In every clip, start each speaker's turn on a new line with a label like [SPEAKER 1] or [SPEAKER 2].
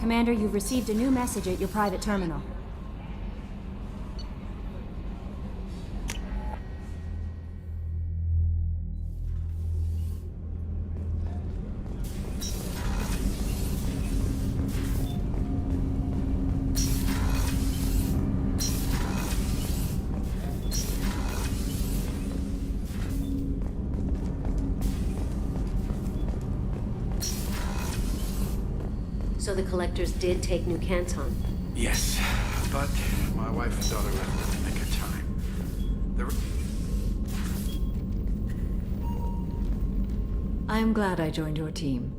[SPEAKER 1] Commander, you've received a new message at your private terminal.
[SPEAKER 2] So the collectors did take New Canton?
[SPEAKER 3] Yes, but my wife and daughter left in the nick of time.
[SPEAKER 4] I am glad I joined your team.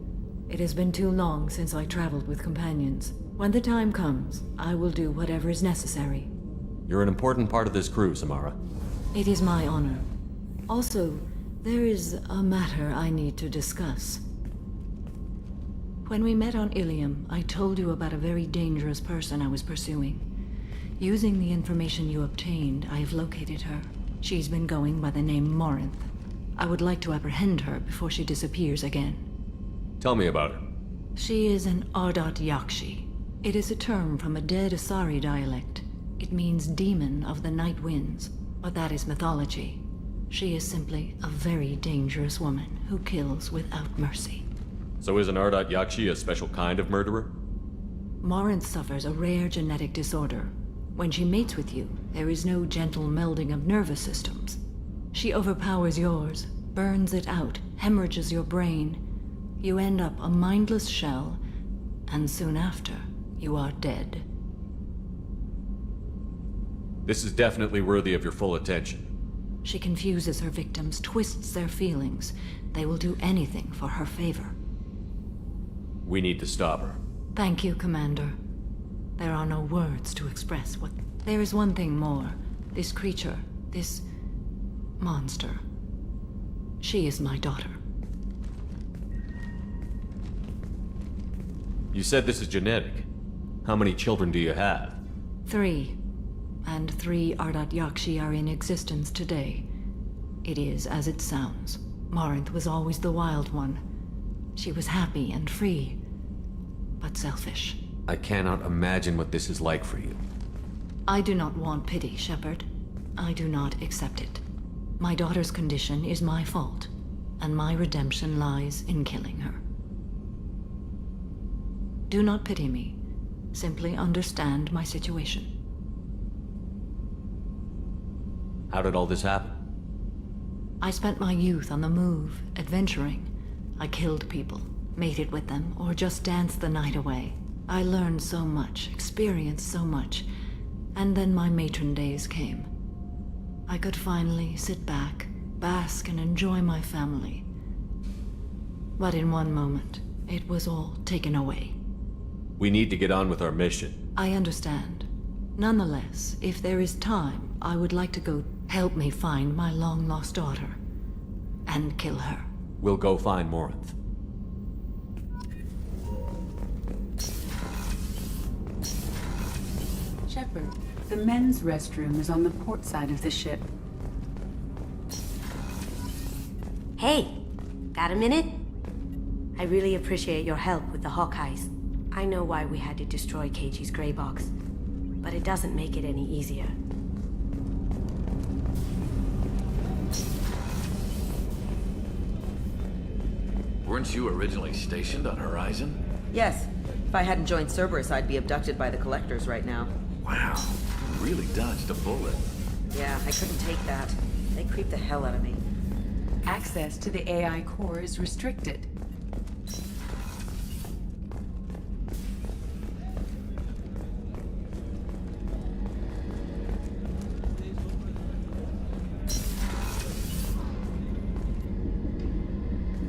[SPEAKER 4] It has been too long since I traveled with companions. When the time comes, I will do whatever is necessary.
[SPEAKER 5] You're an important part of this crew, Samara.
[SPEAKER 4] It is my honor. Also, there is a matter I need to discuss. When we met on Ilium, I told you about a very dangerous person I was pursuing. Using the information you obtained, I have located her. She's been going by the name Morinth. I would like to apprehend her before she disappears again.
[SPEAKER 5] Tell me about her.
[SPEAKER 4] She is an Ardat Yakshi. It is a term from a dead Asari dialect. It means demon of the night winds, but that is mythology. She is simply a very dangerous woman who kills without mercy.
[SPEAKER 5] So is an Ardat Yakshi a special kind of murderer?
[SPEAKER 4] Morinth suffers a rare genetic disorder. When she mates with you, there is no gentle melding of nervous systems. She overpowers yours, burns it out, hemorrhages your brain. You end up a mindless shell, and soon after, you are dead.
[SPEAKER 5] This is definitely worthy of your full attention.
[SPEAKER 4] She confuses her victims, twists their feelings. They will do anything for her favor.
[SPEAKER 5] We need to stop her.
[SPEAKER 4] Thank you, Commander. There are no words to express what... There is one thing more. This creature, this monster. She is my daughter.
[SPEAKER 5] You said this is genetic. How many children do you have?
[SPEAKER 4] 3. And 3 Ardat Yakshi are in existence today. It is as it sounds. Morinth was always the wild one. She was happy and free, but selfish.
[SPEAKER 5] I cannot imagine what this is like for you.
[SPEAKER 4] I do not want pity, Shepard. I do not accept it. My daughter's condition is my fault, and my redemption lies in killing her. Do not pity me. Simply understand my situation.
[SPEAKER 5] How did all this happen?
[SPEAKER 4] I spent my youth on the move, adventuring. I killed people, mated with them, or just danced the night away. I learned so much, experienced so much, and then my matron days came. I could finally sit back, bask and enjoy my family. But in one moment, it was all taken away.
[SPEAKER 5] We need to get on with our mission.
[SPEAKER 4] I understand. Nonetheless, if there is time, I would like to go help me find my long-lost daughter and kill her.
[SPEAKER 5] We'll go find Morinth.
[SPEAKER 6] Shepard, the men's restroom is on the port side of the ship.
[SPEAKER 2] Hey, got a minute? I really appreciate your help with the Hawkeyes. I know why we had to destroy KG's gray box, but it doesn't make it any easier.
[SPEAKER 7] Weren't you originally stationed on Horizon?
[SPEAKER 8] Yes. If I hadn't joined Cerberus, I'd be abducted by the Collectors right now.
[SPEAKER 7] Wow, you really dodged a bullet.
[SPEAKER 8] Yeah, I couldn't take that. They creep the hell out of me.
[SPEAKER 6] Access to the AI core is restricted.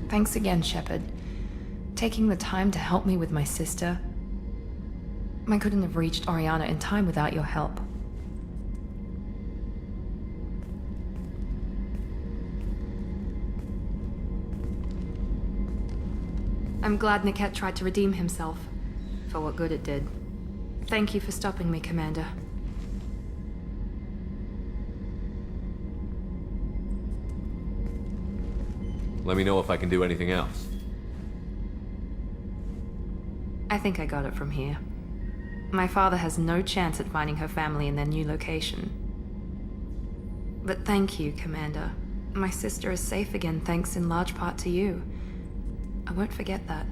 [SPEAKER 9] Thanks again, Shepard. Taking the time to help me with my sister. I couldn't have reached Oriana in time without your help. I'm glad Niket tried to redeem himself, for what good it did. Thank you for stopping me, Commander.
[SPEAKER 5] Let me know if I can do anything else.
[SPEAKER 9] I think I got it from here. My father has no chance at finding her family in their new location. But thank you, Commander. My sister is safe again thanks in large part to you. I won't forget that.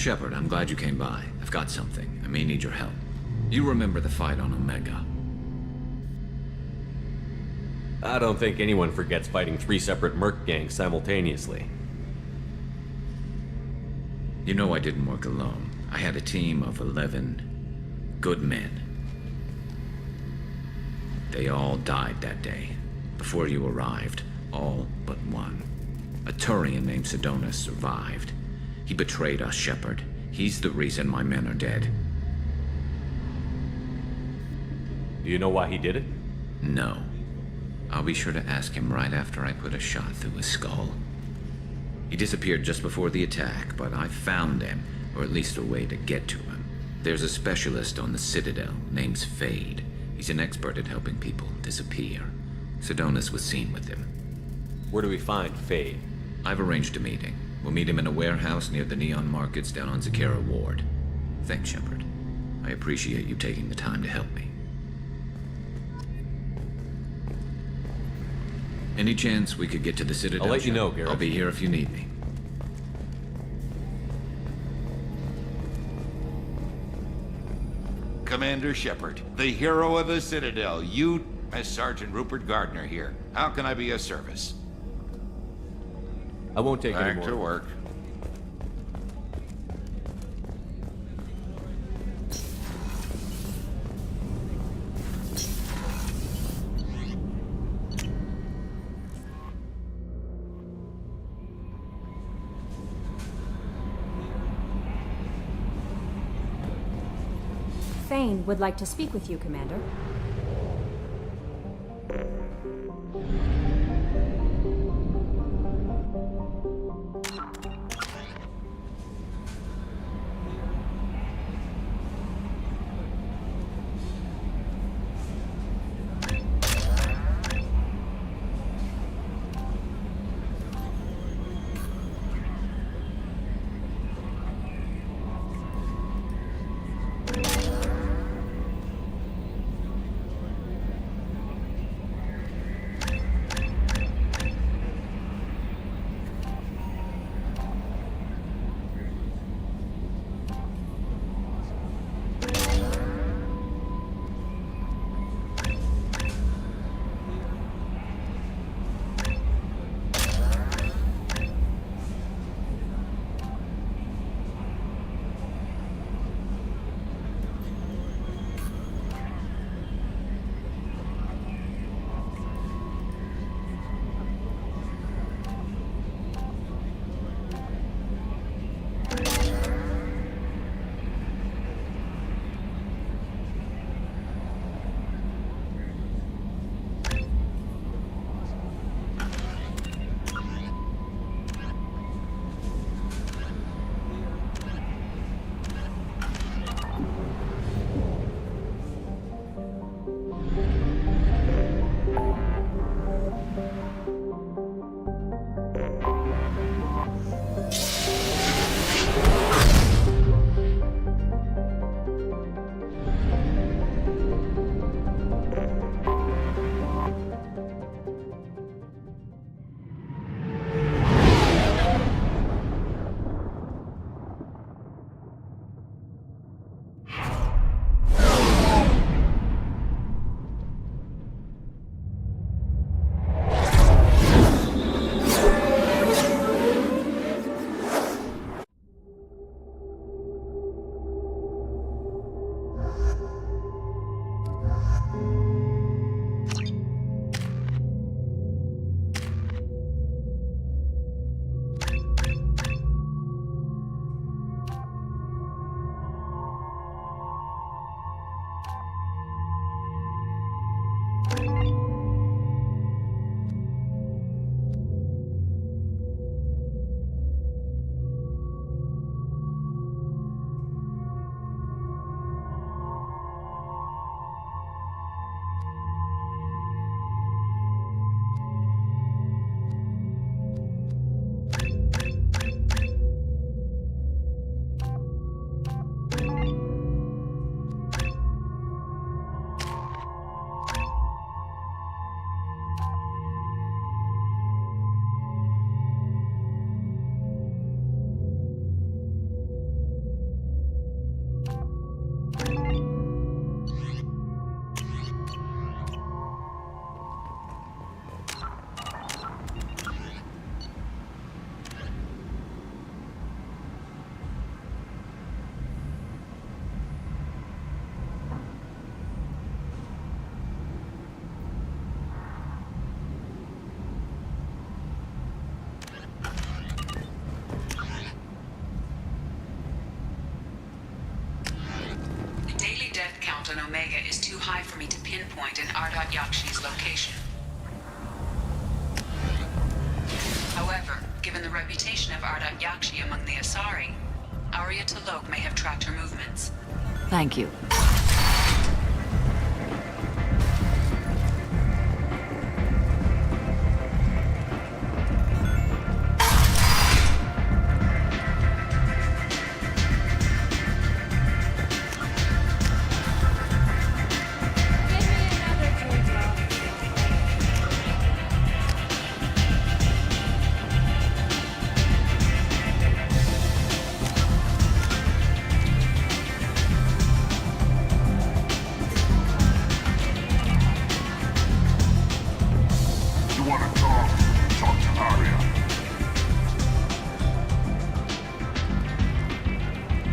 [SPEAKER 7] Shepard, I'm glad you came by. I've got something. I may need your help. You remember the fight on Omega?
[SPEAKER 5] I don't think anyone forgets fighting 3 separate merc gangs simultaneously.
[SPEAKER 7] You know I didn't work alone. I had a team of 11 good men. They all died that day, before you arrived. All but one. A Turian named Sidonis survived. He betrayed us, Shepard. He's the reason my men are dead.
[SPEAKER 5] Do you know why he did it?
[SPEAKER 7] No. I'll be sure to ask him right after I put a shot through his skull. He disappeared just before the attack, but I found him, or at least a way to get to him. There's a specialist on the Citadel, name's Fade. He's an expert at helping people disappear. Sidonis was seen with him.
[SPEAKER 5] Where do we find Fade?
[SPEAKER 7] I've arranged a meeting. We'll meet him in a warehouse near the Neon Markets down on Zakera Ward. Thanks, Shepard. I appreciate you taking the time to help me. Any chance we could get to the Citadel?
[SPEAKER 5] I'll let you know, Garrett.
[SPEAKER 7] I'll be here if you need me.
[SPEAKER 10] Commander Shepard, the hero of the Citadel. You, as Sergeant Rupert Gardner here. How can I be of service?
[SPEAKER 5] I won't take any
[SPEAKER 10] Back
[SPEAKER 5] more.
[SPEAKER 10] to work.
[SPEAKER 1] Thane would like to speak with you, Commander.
[SPEAKER 6] Delta and Omega is too high for me to pinpoint an Ardat Yakshi's location. However, given the reputation of Ardat Yakshi among the Asari, Arya T'Loak may have tracked her movements.
[SPEAKER 4] Thank you.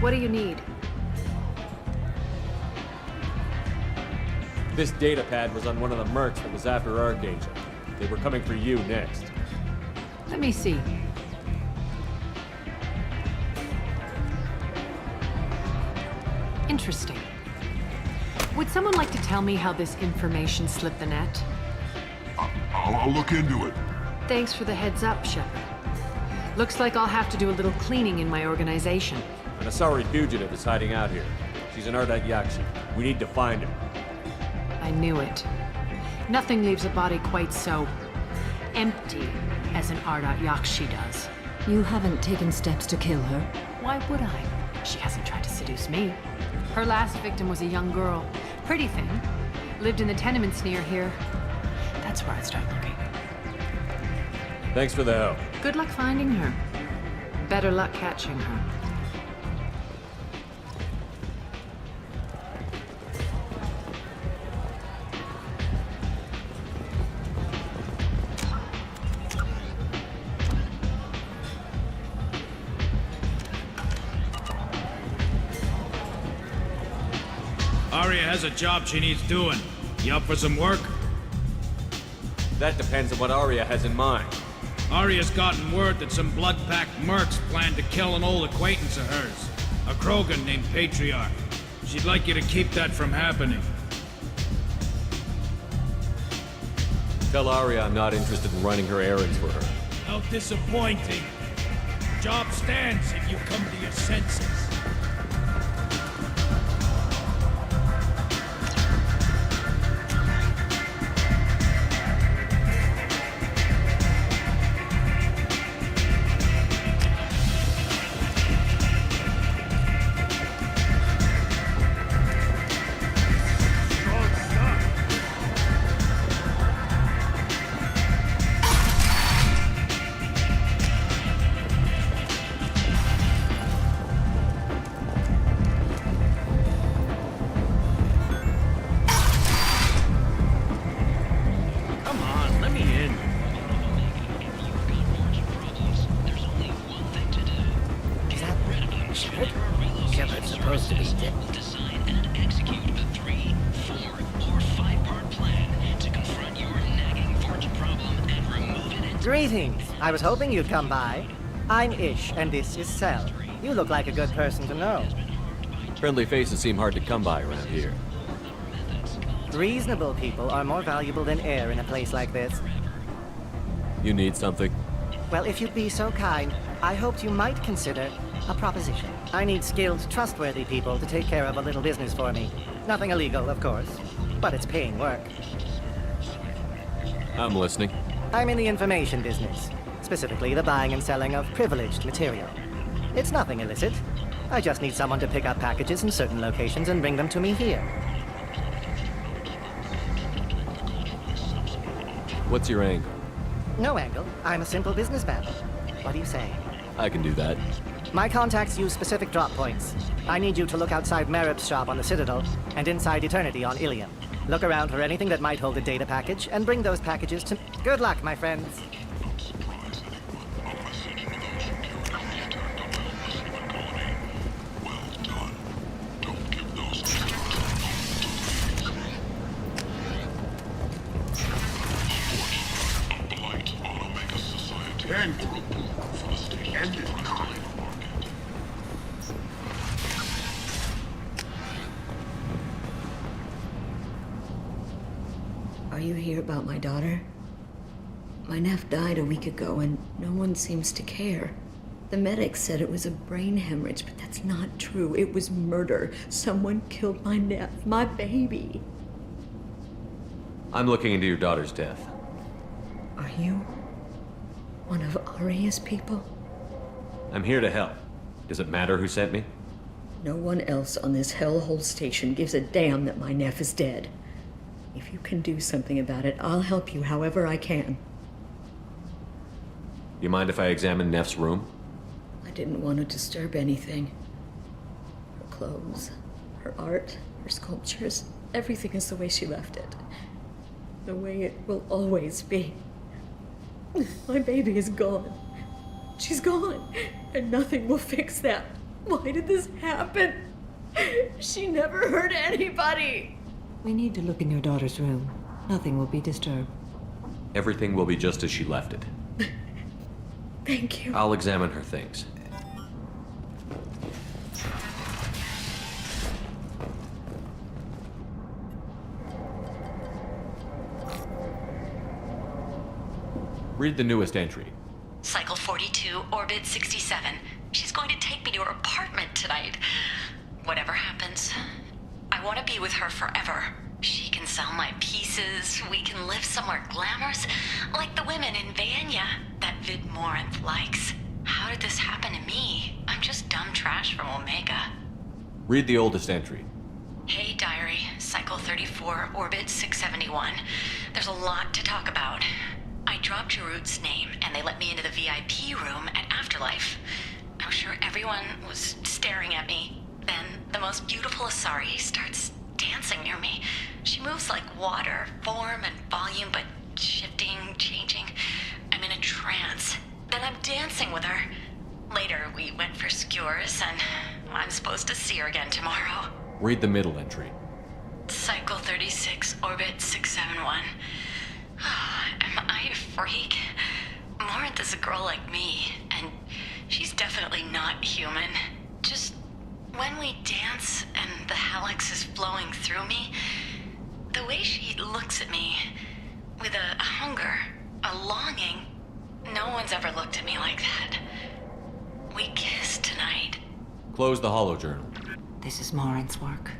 [SPEAKER 9] What do you need?
[SPEAKER 5] This data pad was on one of the mercs that was after Archangel. They were coming for you next.
[SPEAKER 9] Let me see. Interesting. Would someone like to tell me how this information slipped the net?
[SPEAKER 11] I'll look into it.
[SPEAKER 9] Thanks for the heads up, Shepard. Looks like I'll have to do a little cleaning in my organization.
[SPEAKER 5] An Asari fugitive is hiding out here. She's an Ardat Yakshi. We need to find her.
[SPEAKER 9] I knew it. Nothing leaves a body quite so empty as an Ardat Yakshi does.
[SPEAKER 4] You haven't taken steps to kill her?
[SPEAKER 9] Why would I? She hasn't tried to seduce me. Her last victim was a young girl. Pretty thing. Lived in the tenements near here. That's where I'd start looking.
[SPEAKER 5] Thanks for the help.
[SPEAKER 9] Good luck finding her. Better luck catching her.
[SPEAKER 12] Arya has a job she needs doing. You up for some work?
[SPEAKER 5] That depends on what Arya has in mind.
[SPEAKER 12] Arya's gotten word that some blood-packed mercs plan to kill an old acquaintance of hers. A Krogan named Patriarch. She'd like you to keep that from happening.
[SPEAKER 5] Tell Arya I'm not interested in running her errands for her.
[SPEAKER 12] How disappointing. Job stands if you come to your senses.
[SPEAKER 13] Greetings. I was hoping you'd come by. I'm Ish, and this is Cell. You look like a good person to know.
[SPEAKER 5] Friendly faces seem hard to come by around here.
[SPEAKER 13] Reasonable people are more valuable than air in a place like this.
[SPEAKER 5] You need something?
[SPEAKER 13] Well, if you'd be so kind, I hoped you might consider a proposition. I need skilled, trustworthy people to take care of a little business for me. Nothing illegal, of course, but it's paying work.
[SPEAKER 5] I'm listening.
[SPEAKER 13] I'm in the information business, specifically the buying and selling of privileged material. It's nothing illicit. I just need someone to pick up packages in certain locations and bring them to me here.
[SPEAKER 5] What's your angle?
[SPEAKER 13] No angle. I'm a simple businessman. What do you say?
[SPEAKER 5] I can do that.
[SPEAKER 13] My contacts use specific drop points. I need you to look outside Merib's shop on the Citadel and inside Eternity on Ilium. Look around for anything that might hold a data package and bring those packages to... Good luck, my friends.
[SPEAKER 14] Are you here about my daughter? My nephew died a week ago and no one seems to care. The medics said it was a brain hemorrhage, but that's not true. It was murder. Someone killed my nephew, my baby.
[SPEAKER 5] I'm looking into your daughter's death.
[SPEAKER 14] Are you one of Aria's people?
[SPEAKER 5] I'm here to help. Does it matter who sent me?
[SPEAKER 14] No one else on this hellhole station gives a damn that my nephew is dead. If you can do something about it, I'll help you however I can.
[SPEAKER 5] You mind if I examine Neff's room?
[SPEAKER 14] I didn't want to disturb anything. Her clothes, her art, her sculptures, everything is the way she left it. The way it will always be. My baby is gone. She's gone, and nothing will fix that. Why did this happen? She never hurt anybody.
[SPEAKER 4] We need to look in your daughter's room. Nothing will be disturbed.
[SPEAKER 5] Everything will be just as she left it.
[SPEAKER 14] Thank you.
[SPEAKER 5] I'll examine her things. Read the newest entry.
[SPEAKER 15] Cycle 42, orbit 67. She's going to take me to her apartment tonight. Whatever happens, I want to be with her forever. She can sell my pieces. We can live somewhere glamorous, like the women in Vanya that Vid Morinth likes. How did this happen to me? I'm just dumb trash from Omega.
[SPEAKER 5] Read the oldest entry.
[SPEAKER 15] Hey, diary. Cycle 34, orbit 671. There's a lot to talk about. I dropped Jarut's name, and they let me into the VIP room at Afterlife. I was sure everyone was staring at me. Then the most beautiful Asari starts dancing near me. She moves like water, form and volume, but shifting, changing. I'm in a trance. Then I'm dancing with her. Later, we went for skewers, and I'm supposed to see her again tomorrow.
[SPEAKER 5] Read the middle entry.
[SPEAKER 15] Cycle 36, orbit 671. Am I a freak? Morinth is a girl like me, and she's definitely not human. Just when we dance and the Hallex is flowing through me, the way she looks at me with a hunger, a longing, no one's ever looked at me like that. We kissed tonight.
[SPEAKER 5] Close the holojournal.
[SPEAKER 4] This is Morinth's work.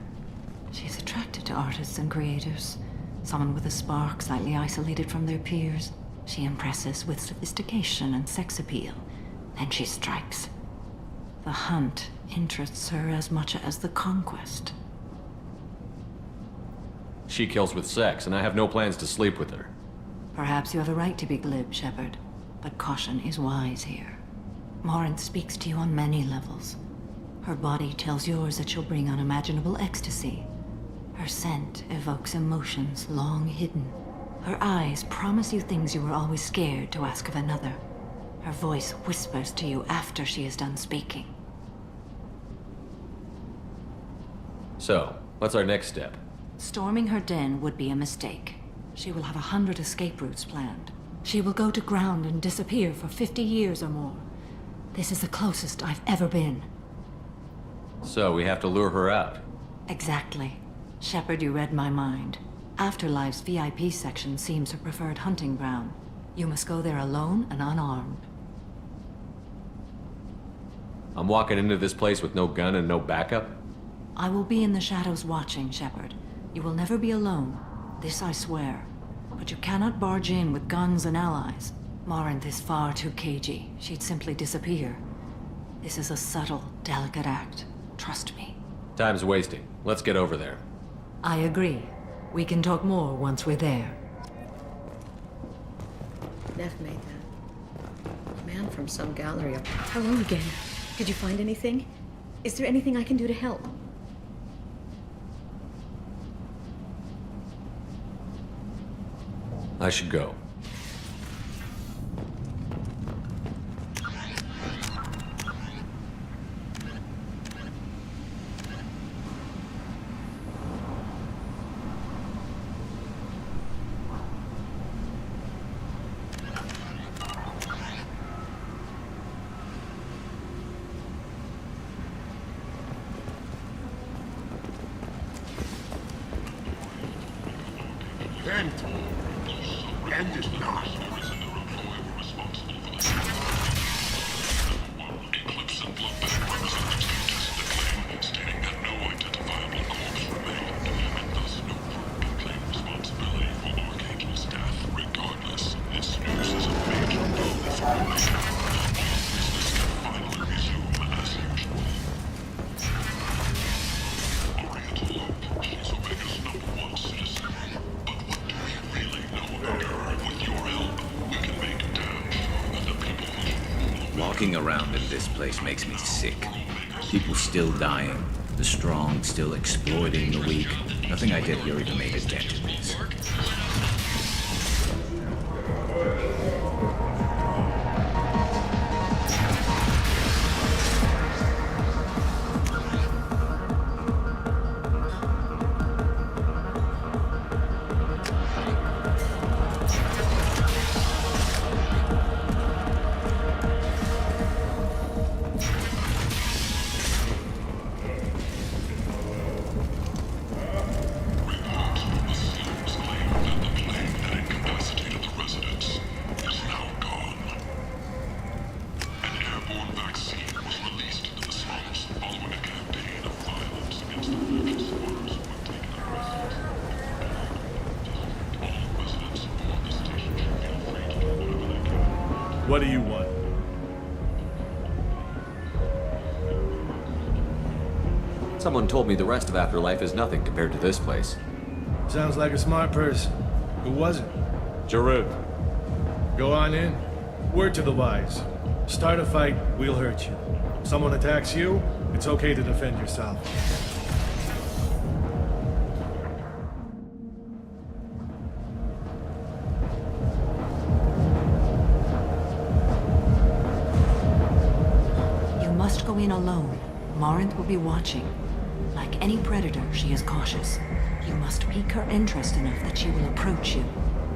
[SPEAKER 4] She's attracted to artists and creators. Someone with a spark, slightly isolated from their peers. She impresses with sophistication and sex appeal. Then she strikes. The hunt interests her as much as the conquest.
[SPEAKER 5] She kills with sex, and I have no plans to sleep with her.
[SPEAKER 4] Perhaps you have a right to be glib, Shepard, but caution is wise here. Morinth speaks to you on many levels. Her body tells yours that she'll bring unimaginable ecstasy. Her scent evokes emotions long hidden. Her eyes promise you things you were always scared to ask of another. Her voice whispers to you after she is done speaking.
[SPEAKER 5] So, what's our next step?
[SPEAKER 4] Storming her den would be a mistake. She will have 100 escape routes planned. She will go to ground and disappear for 50 years or more. This is the closest I've ever been.
[SPEAKER 5] So, we have to lure her out.
[SPEAKER 4] Exactly. Shepard, you read my mind. Afterlife's VIP section seems her preferred hunting ground. You must go there alone and unarmed.
[SPEAKER 5] I'm walking into this place with no gun and no backup?
[SPEAKER 4] I will be in the shadows watching, Shepard. You will never be alone. This I swear. But you cannot barge in with guns and allies. Morinth is far too cagey. She'd simply disappear. This is a subtle, delicate act. Trust me.
[SPEAKER 5] Time's wasting. Let's get over there.
[SPEAKER 4] I agree. We can talk more once we're there.
[SPEAKER 14] Neff made that. A man from some gallery up. Hello again. Did you find anything? Is there anything I can do to help?
[SPEAKER 5] I should go.
[SPEAKER 11] Kent! and did not. Eclipse and Bloodbath representatives contested the claim, stating that no identifiable corpse remained, and thus no group can claim responsibility for Archangel staff. Regardless, its news is a major blow for Omega. All business can finally resume as usual. Oriental Hope, she's Omega's #1 citizen. But what do we really know about her? With your help, we can make damn sure that the people who
[SPEAKER 7] Walking around in this place makes me sick. People still dying. The strong still exploiting the weak. Nothing I did here even made a dent in this.
[SPEAKER 16] What do you want?
[SPEAKER 5] Someone told me the rest of Afterlife is nothing compared to this place.
[SPEAKER 16] Sounds like a smart person. Who was it?
[SPEAKER 5] Jarud.
[SPEAKER 16] Go on in. Word to the wise. Start a fight, we'll hurt you. If someone attacks you, it's okay to defend yourself.
[SPEAKER 4] You must go in alone. Morinth will be watching. Like any predator, she is cautious. You must pique her interest enough that she will approach you.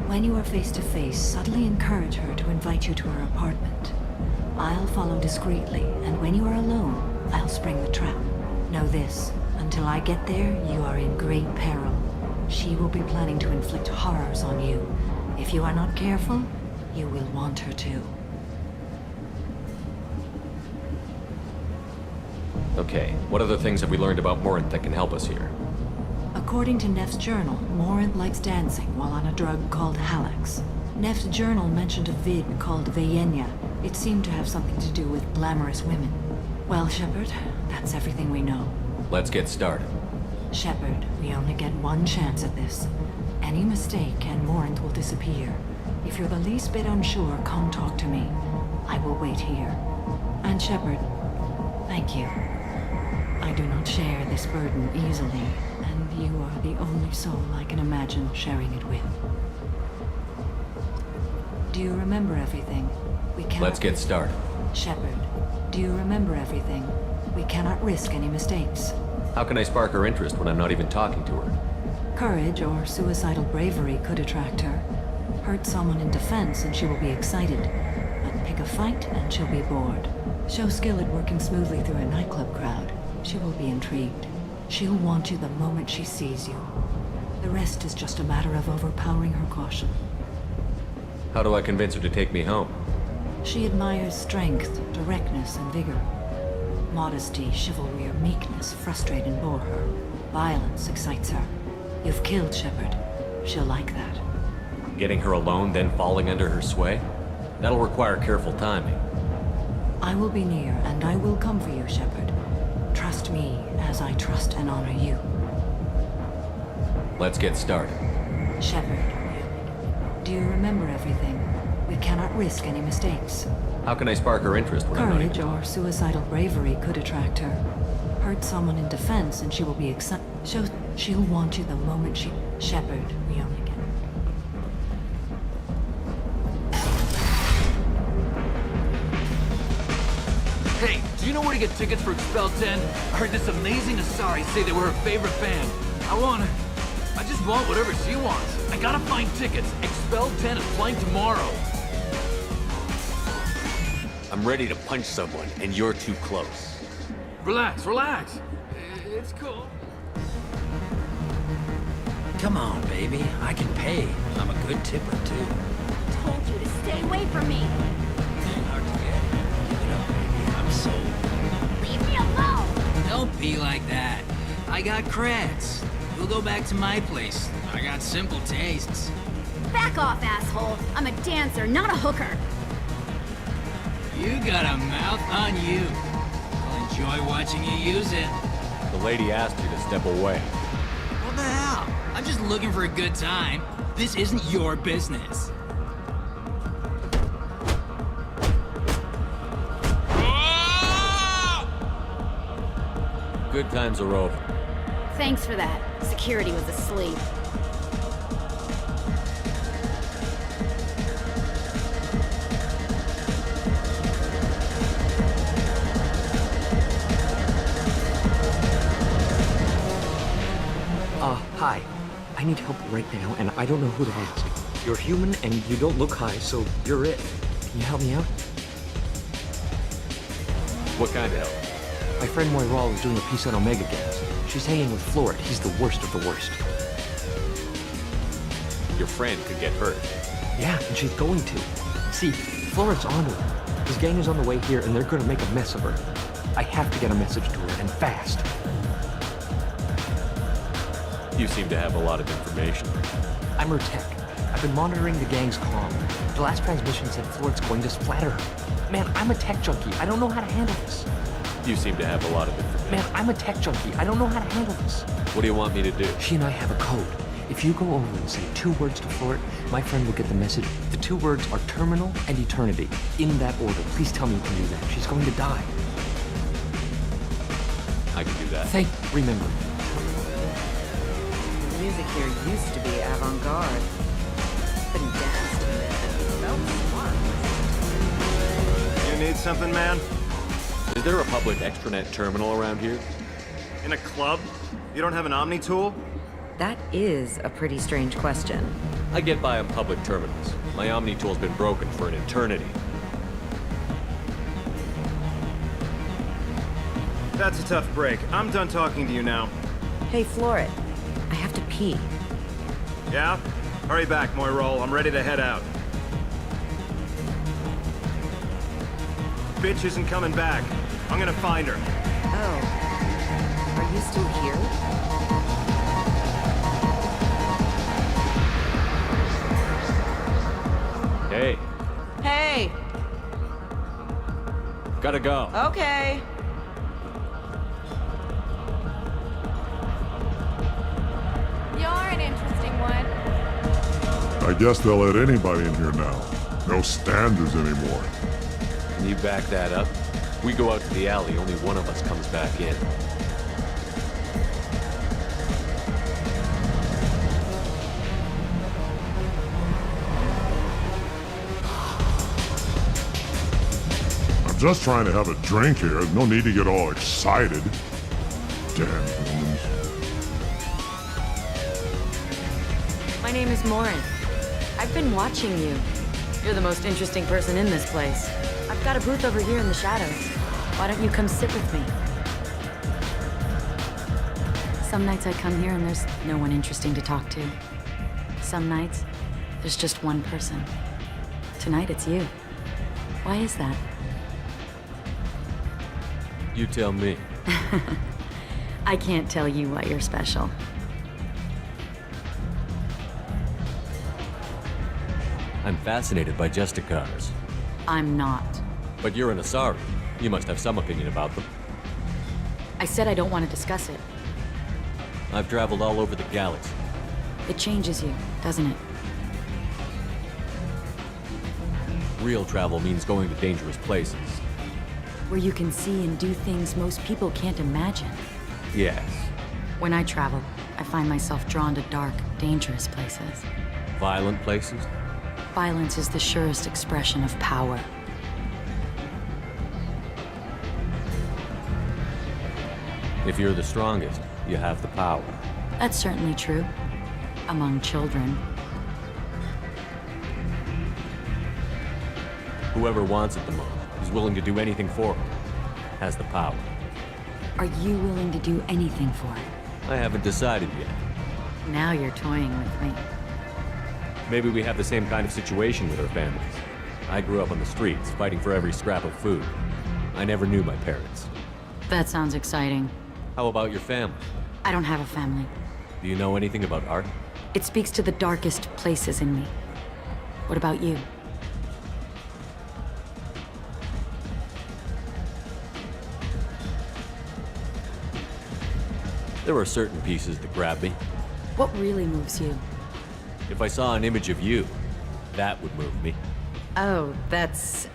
[SPEAKER 4] When you are face to face, subtly encourage her to invite you to her apartment. I'll follow discreetly, and when you are alone, I'll spring the trap. Know this, until I get there, you are in great peril. She will be planning to inflict horrors on you. If you are not careful, you will want her to.
[SPEAKER 5] Okay, what other things have we learned about Morinth that can help us here?
[SPEAKER 4] According to Neff's journal, Morinth likes dancing while on a drug called Halax. Neff's journal mentioned a vid called Vayenya. It seemed to have something to do with glamorous women. Well, Shepard, that's everything we know.
[SPEAKER 5] Let's get started.
[SPEAKER 4] Shepard, we only get one chance at this. Any mistake and Morinth will disappear. If you're the least bit unsure, come talk to me. I will wait here. And Shepard, thank you. I do not share this burden easily, and you are the only soul I can imagine sharing it with. Do you remember everything? We cannot...
[SPEAKER 5] Let's get started.
[SPEAKER 4] Shepard, do you remember everything? We cannot risk any mistakes.
[SPEAKER 5] How can I spark her interest when I'm not even talking to her?
[SPEAKER 4] Courage or suicidal bravery could attract her. Hurt someone in defense and she will be excited. But pick a fight and she'll be bored. Show skill at working smoothly through a nightclub crowd. She will be intrigued. She'll want you the moment she sees you. The rest is just a matter of overpowering her caution.
[SPEAKER 5] How do I convince her to take me home?
[SPEAKER 4] She admires strength, directness, and vigor. Modesty, chivalry, or meekness frustrate and bore her. Violence excites her. You've killed Shepard. She'll like that.
[SPEAKER 5] Getting her alone, then falling under her sway? That'll require careful timing.
[SPEAKER 4] I will be near, and I will come for you, Shepard. Trust me as I trust and honor you.
[SPEAKER 5] Let's get started.
[SPEAKER 4] Shepard, do you remember everything? We cannot risk any mistakes.
[SPEAKER 5] How can I spark her interest when I'm not
[SPEAKER 4] Courage
[SPEAKER 5] even...
[SPEAKER 4] or suicidal bravery could attract her. Hurt someone in defense and she will be excited. She'll want you the moment she... Shepard, we only get...
[SPEAKER 17] Hey, do you know where to get tickets for Expel 10? I heard this amazing Asari say they were her favorite band. I just want whatever she wants. I gotta find tickets. Expel 10 is playing tomorrow.
[SPEAKER 5] I'm ready to punch someone, and you're too close.
[SPEAKER 17] Relax, relax. It's cool.
[SPEAKER 18] Come on, baby. I can pay. I'm a good tipper, too.
[SPEAKER 19] Told you to stay away from me.
[SPEAKER 18] Hard to get. Give it up, baby. I'm sold.
[SPEAKER 19] Leave me alone!
[SPEAKER 18] Don't be like that. I got creds. We'll go back to my place. I got simple tastes.
[SPEAKER 19] Back off, asshole. I'm a dancer, not a hooker.
[SPEAKER 18] You got a mouth on you. I'll enjoy watching you use it.
[SPEAKER 5] The lady asked you to step away.
[SPEAKER 18] What the hell? I'm just looking for a good time. This isn't your business.
[SPEAKER 5] Good times are over.
[SPEAKER 19] Thanks for that. Security was asleep.
[SPEAKER 20] Hi. I need help right now, and I don't know who to ask. You're human, and you don't look high, so you're it. Can you help me out?
[SPEAKER 5] What kind of help?
[SPEAKER 20] My friend Moira is doing a piece on Omega Gas. She's hanging with Florid. He's the worst of the worst.
[SPEAKER 5] Your friend could get hurt.
[SPEAKER 20] Yeah, and she's going to. See, Florid's onto her. His gang is on the way here, and they're gonna make a mess of her. I have to get a message to her, and fast.
[SPEAKER 5] You seem to have a lot of information.
[SPEAKER 20] I'm her tech. I've been monitoring the gang's comm. The last transmission said Florid's going to splatter her. Man, I'm a tech junkie. I don't know how to handle this.
[SPEAKER 5] You seem to have a lot of information.
[SPEAKER 20] Man, I'm a tech junkie. I don't know how to handle this.
[SPEAKER 5] What do you want me to do?
[SPEAKER 20] She and I have a code. If you go over and say 2 words to Florid, my friend will get the message. The 2 words are terminal and eternity. In that order. Please tell me you can do that. She's going to die.
[SPEAKER 5] I can do that.
[SPEAKER 20] Remember.
[SPEAKER 8] The music here used to be avant-garde. Couldn't dance to it, but it felt smart.
[SPEAKER 21] You need something, man?
[SPEAKER 5] Is there a public extranet terminal around here?
[SPEAKER 21] In a club? You don't have an Omni tool?
[SPEAKER 8] That is a pretty strange question.
[SPEAKER 5] I get by on public terminals. My Omni tool's been broken for an eternity.
[SPEAKER 21] That's a tough break. I'm done talking to you now.
[SPEAKER 8] Hey, Florid. I have to pee.
[SPEAKER 21] Yeah? Hurry back, Moira. I'm ready to head out. Bitch isn't coming back. I'm gonna find her.
[SPEAKER 8] Oh. Are you still here?
[SPEAKER 5] Hey.
[SPEAKER 8] Hey!
[SPEAKER 5] Gotta go.
[SPEAKER 8] Okay.
[SPEAKER 19] You're an interesting one.
[SPEAKER 11] I guess they'll let anybody in here now. No standards anymore.
[SPEAKER 5] Can you back that up? We go out to the alley, only one of us comes back in.
[SPEAKER 11] I'm just trying to have a drink here. No need to get all excited. Damn humans.
[SPEAKER 8] My name is Morin. I've been watching you. You're the most interesting person in this place. I've got a booth over here in the shadows. Why don't you come sit with me?
[SPEAKER 2] Some nights I come here and there's no one interesting to talk to. Some nights, there's just one person. Tonight it's you. Why is that?
[SPEAKER 5] You tell me.
[SPEAKER 2] I can't tell you why you're special.
[SPEAKER 5] I'm fascinated by Justicars.
[SPEAKER 2] I'm not.
[SPEAKER 5] But you're an Asari. You must have some opinion about them.
[SPEAKER 2] I said I don't want to discuss it.
[SPEAKER 5] I've traveled all over the galaxy.
[SPEAKER 2] It changes you, doesn't it?
[SPEAKER 5] Real travel means going to dangerous places.
[SPEAKER 2] Where you can see and do things most people can't imagine.
[SPEAKER 5] Yes.
[SPEAKER 2] When I travel, I find myself drawn to dark, dangerous places.
[SPEAKER 5] Violent places?
[SPEAKER 2] Violence is the surest expression of power.
[SPEAKER 5] If you're the strongest, you have the power.
[SPEAKER 2] That's certainly true. Among children.
[SPEAKER 5] Whoever wants it the most, is willing to do anything for it, has the power.
[SPEAKER 2] Are you willing to do anything for it?
[SPEAKER 5] I haven't decided yet.
[SPEAKER 8] Now you're toying with me.
[SPEAKER 5] Maybe we have the same kind of situation with our families. I grew up on the streets, fighting for every scrap of food. I never knew my parents.
[SPEAKER 8] That sounds exciting.
[SPEAKER 5] How about your family?
[SPEAKER 8] I don't have a family.
[SPEAKER 5] Do you know anything about art?
[SPEAKER 8] It speaks to the darkest places in me. What about you?
[SPEAKER 5] There are certain pieces that grab me.
[SPEAKER 8] What really moves you?
[SPEAKER 5] If I saw an image of you, that would move me.
[SPEAKER 8] Oh, that's,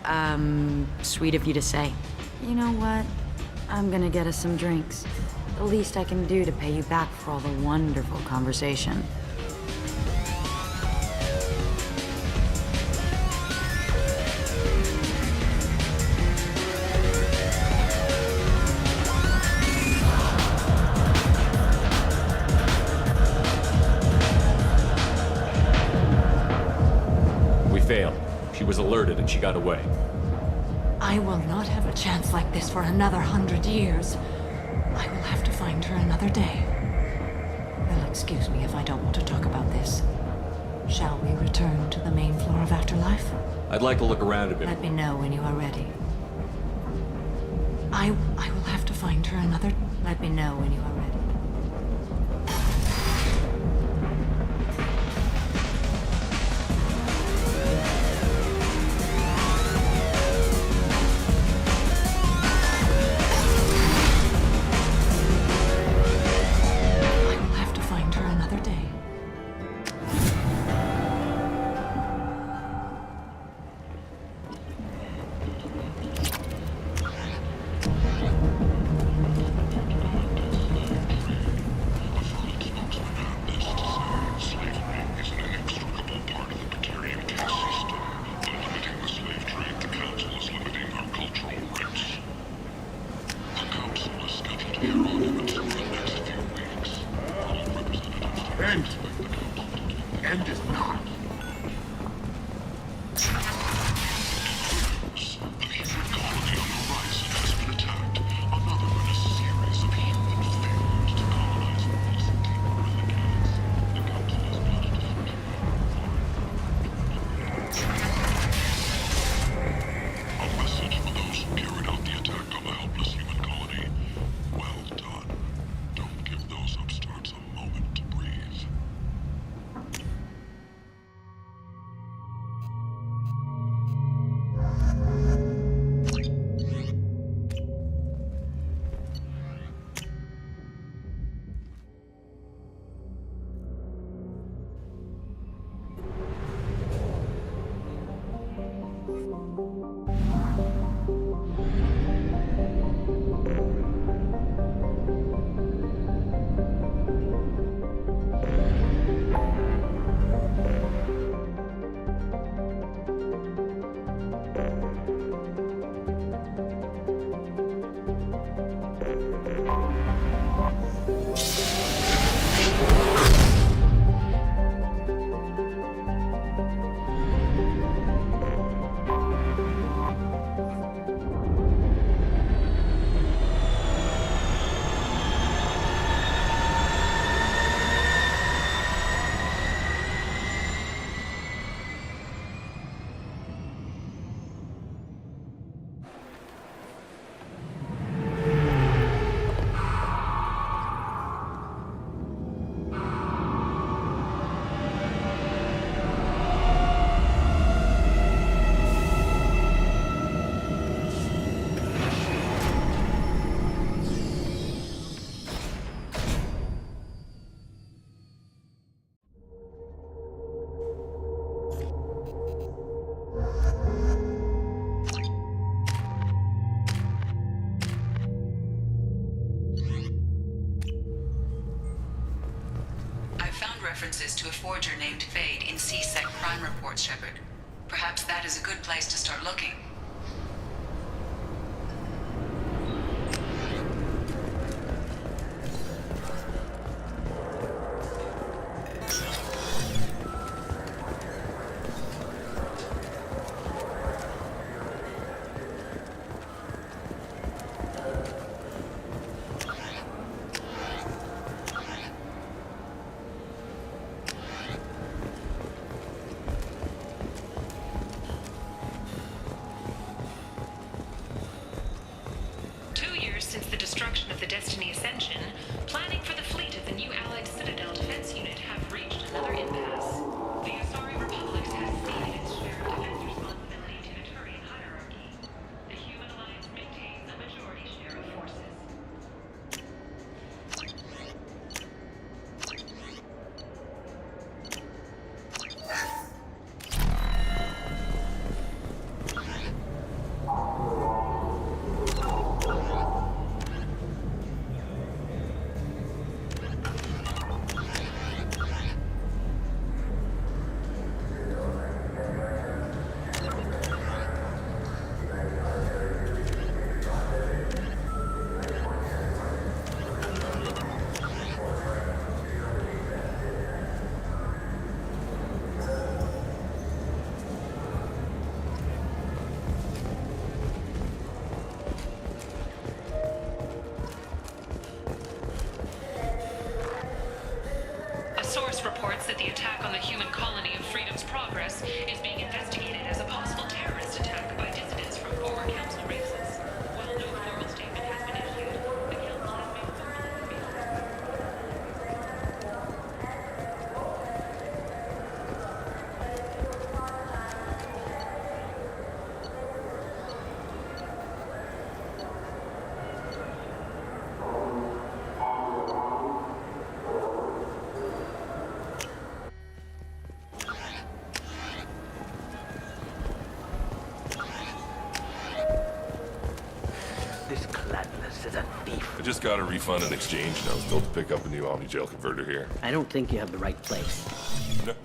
[SPEAKER 8] sweet of you to say. You know what? I'm gonna get us some drinks. The least I can do to pay you back for all the wonderful conversation.
[SPEAKER 5] We failed. She was alerted and she got away.
[SPEAKER 4] I will not have a chance like this for another 100 years. I will have to find her another day. Well, excuse me if I don't want to talk about this. Shall we return to the main floor of Afterlife?
[SPEAKER 5] I'd like to look around a bit.
[SPEAKER 4] Let me know when you are ready. I will have to find her another... Let me know when you are ready.
[SPEAKER 11] End is not.
[SPEAKER 6] References to a forger named Fade in C-Sec crime reports, Shepard. Perhaps that is a good place to start looking. with the Destiny Ascension, planning for the fleet of the new Allied Citadel Defense Unit have reached another impasse. The Asari Republic has ceded its share of defense responsibility to the Turian hierarchy. The Human Alliance maintains a majority share of forces. Source reports that the attack on the human colony of Freedom's Progress is being investigated as a possible terrorist attack by dissidents from former council races. While no formal statement has been issued, the council has made
[SPEAKER 11] I just got a refund and exchange, and I was told to pick up a new Omni-Gel converter here.
[SPEAKER 3] I don't think you have the right place.
[SPEAKER 11] No.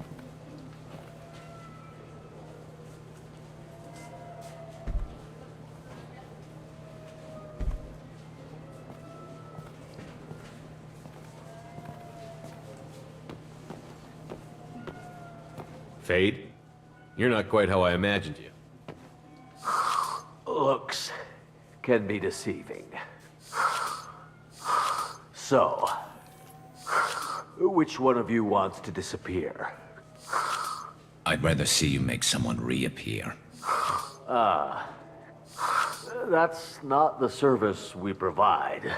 [SPEAKER 5] Fade? You're not quite how I imagined you.
[SPEAKER 22] Looks can be deceiving. So, which one of you wants to disappear?
[SPEAKER 7] I'd rather see you make someone reappear.
[SPEAKER 22] That's not the service we provide.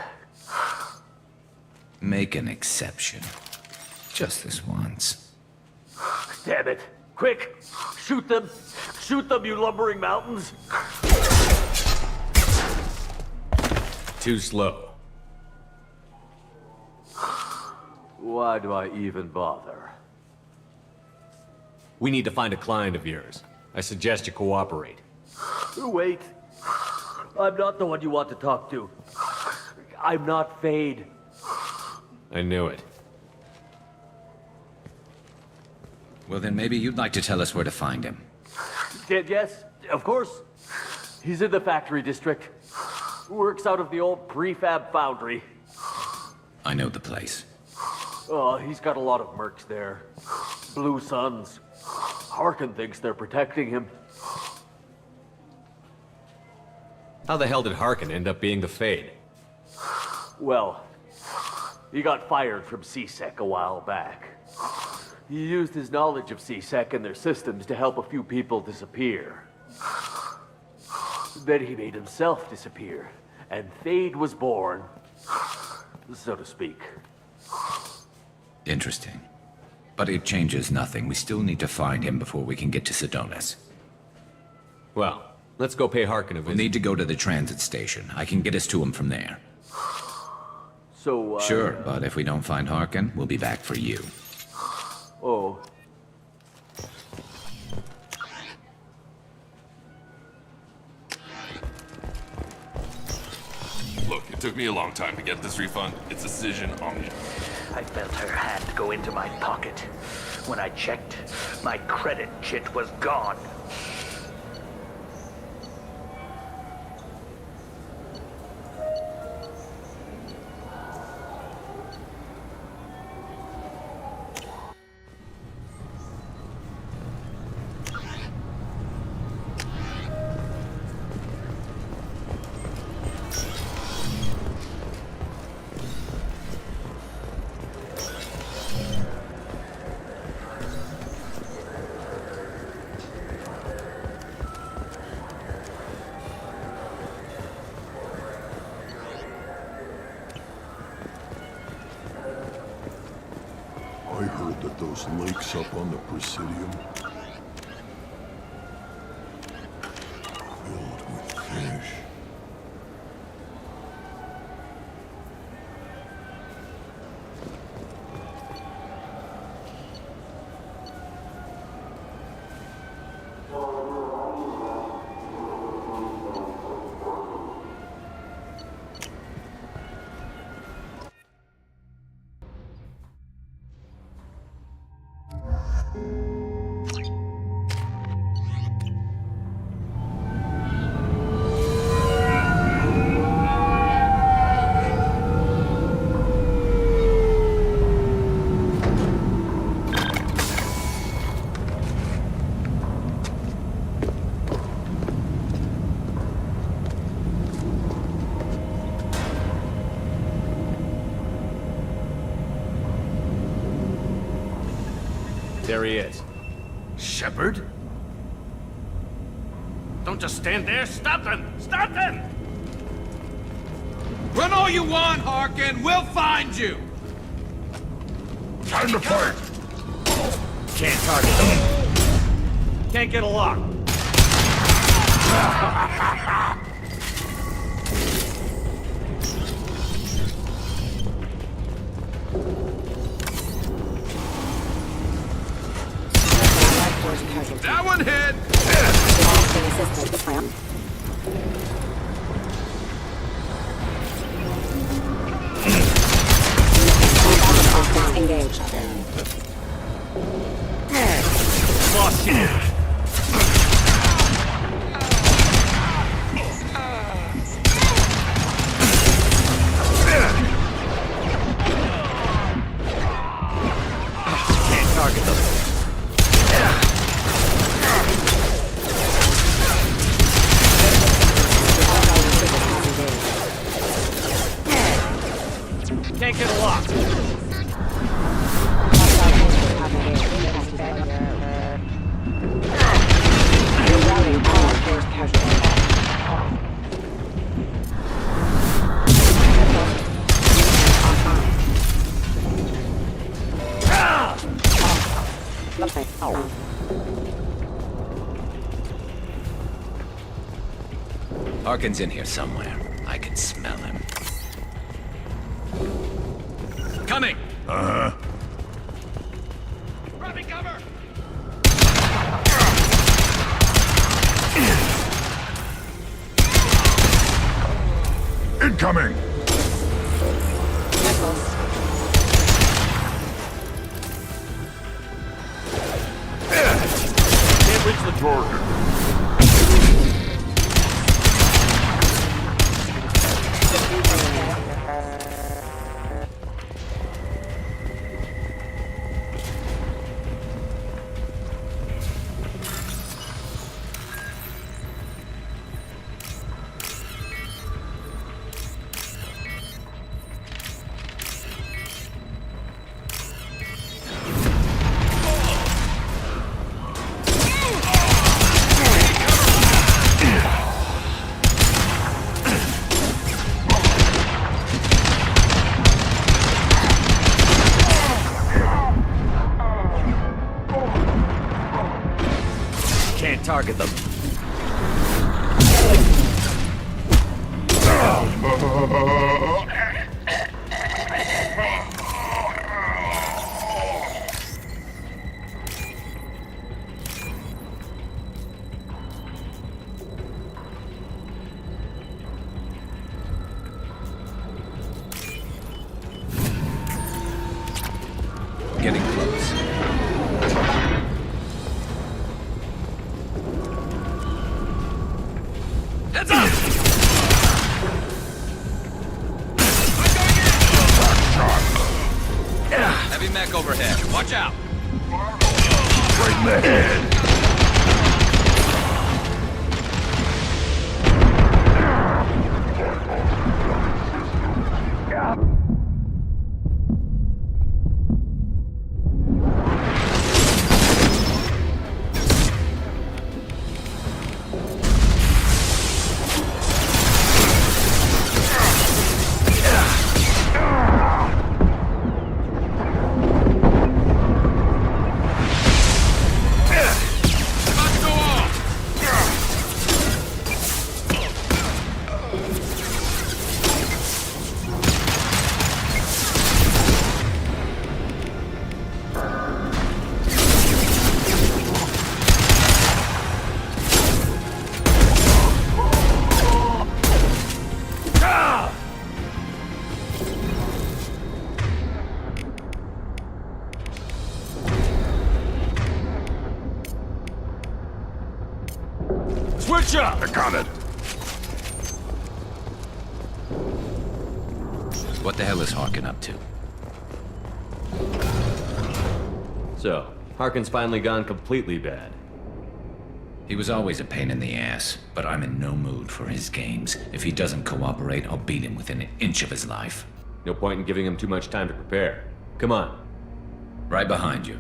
[SPEAKER 7] Make an exception. Just this once.
[SPEAKER 22] Damn it. Quick! Shoot them! Shoot them, you lumbering mountains!
[SPEAKER 5] Too slow.
[SPEAKER 22] Why do I even bother?
[SPEAKER 5] We need to find a client of yours. I suggest you cooperate.
[SPEAKER 22] Wait. I'm not the one you want to talk to. I'm not Fade.
[SPEAKER 5] I knew it.
[SPEAKER 7] Well, then maybe you'd like to tell us where to find him.
[SPEAKER 22] Yes, of course. He's in the factory district. Works out of the old prefab foundry.
[SPEAKER 7] I know the place.
[SPEAKER 22] Oh, he's got a lot of mercs there. Blue Suns. Harkin thinks they're protecting him.
[SPEAKER 5] How the hell did Harkin end up being the Fade?
[SPEAKER 22] Well, he got fired from C-Sec a while back. He used his knowledge of C-Sec and their systems to help a few people disappear. Then he made himself disappear, and Fade was born, so to speak.
[SPEAKER 7] Interesting. But it changes nothing. We still need to find him before we can get to Sedonis.
[SPEAKER 5] Well, let's go pay Harkin a visit.
[SPEAKER 7] We'll need to go to the transit station. I can get us to him from there.
[SPEAKER 22] So,
[SPEAKER 7] Sure, but if we don't find Harkin, we'll be back for you.
[SPEAKER 22] Oh.
[SPEAKER 11] Look, it took me a long time to get this refund. It's a decision on you.
[SPEAKER 22] I felt her hand go into my pocket. When I checked, my credit chit was gone.
[SPEAKER 11] I heard that those lakes up on the Presidium filled with fish.
[SPEAKER 22] There he is.
[SPEAKER 12] Shepard? Don't just stand there. Stop them! Stop them! Run all you want, Harkin. We'll find you.
[SPEAKER 11] Time to fight!
[SPEAKER 22] Can't target them. Can't get a lock.
[SPEAKER 12] That one hit!
[SPEAKER 1] Engaged.
[SPEAKER 22] Lost you. Can't target them. Can't get a lock.
[SPEAKER 7] Harkin's in here somewhere. I can smell him. Coming!
[SPEAKER 11] Uh-huh.
[SPEAKER 12] Grabbing cover!
[SPEAKER 11] Incoming!
[SPEAKER 22] Can't reach the target. Can't target them.
[SPEAKER 7] Getting close.
[SPEAKER 12] Heads up!
[SPEAKER 7] Heavy mech overhead. Watch out!
[SPEAKER 11] Right in the head!
[SPEAKER 21] Gotcha!
[SPEAKER 11] Accounted.
[SPEAKER 7] What the hell is Harkin up to?
[SPEAKER 5] So, Harkin's finally gone completely bad.
[SPEAKER 7] He was always a pain in the ass, but I'm in no mood for his games. If he doesn't cooperate, I'll beat him within an inch of his life.
[SPEAKER 5] No point in giving him too much time to prepare. Come on.
[SPEAKER 7] Right behind you.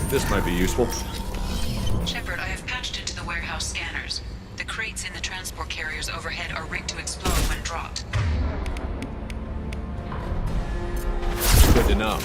[SPEAKER 5] This might be useful.
[SPEAKER 6] Shepard, I have patched into the warehouse scanners. The crates in the transport carriers overhead are rigged to explode when dropped.
[SPEAKER 5] Good to know.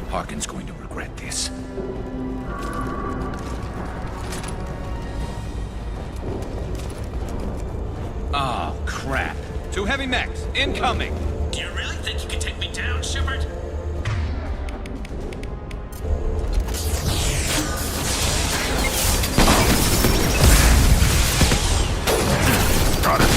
[SPEAKER 7] Harkin's going to regret this.
[SPEAKER 1] Oh, crap. 2 heavy mechs, incoming!
[SPEAKER 18] Do you really think you can take me down, Shepard?
[SPEAKER 11] Got it.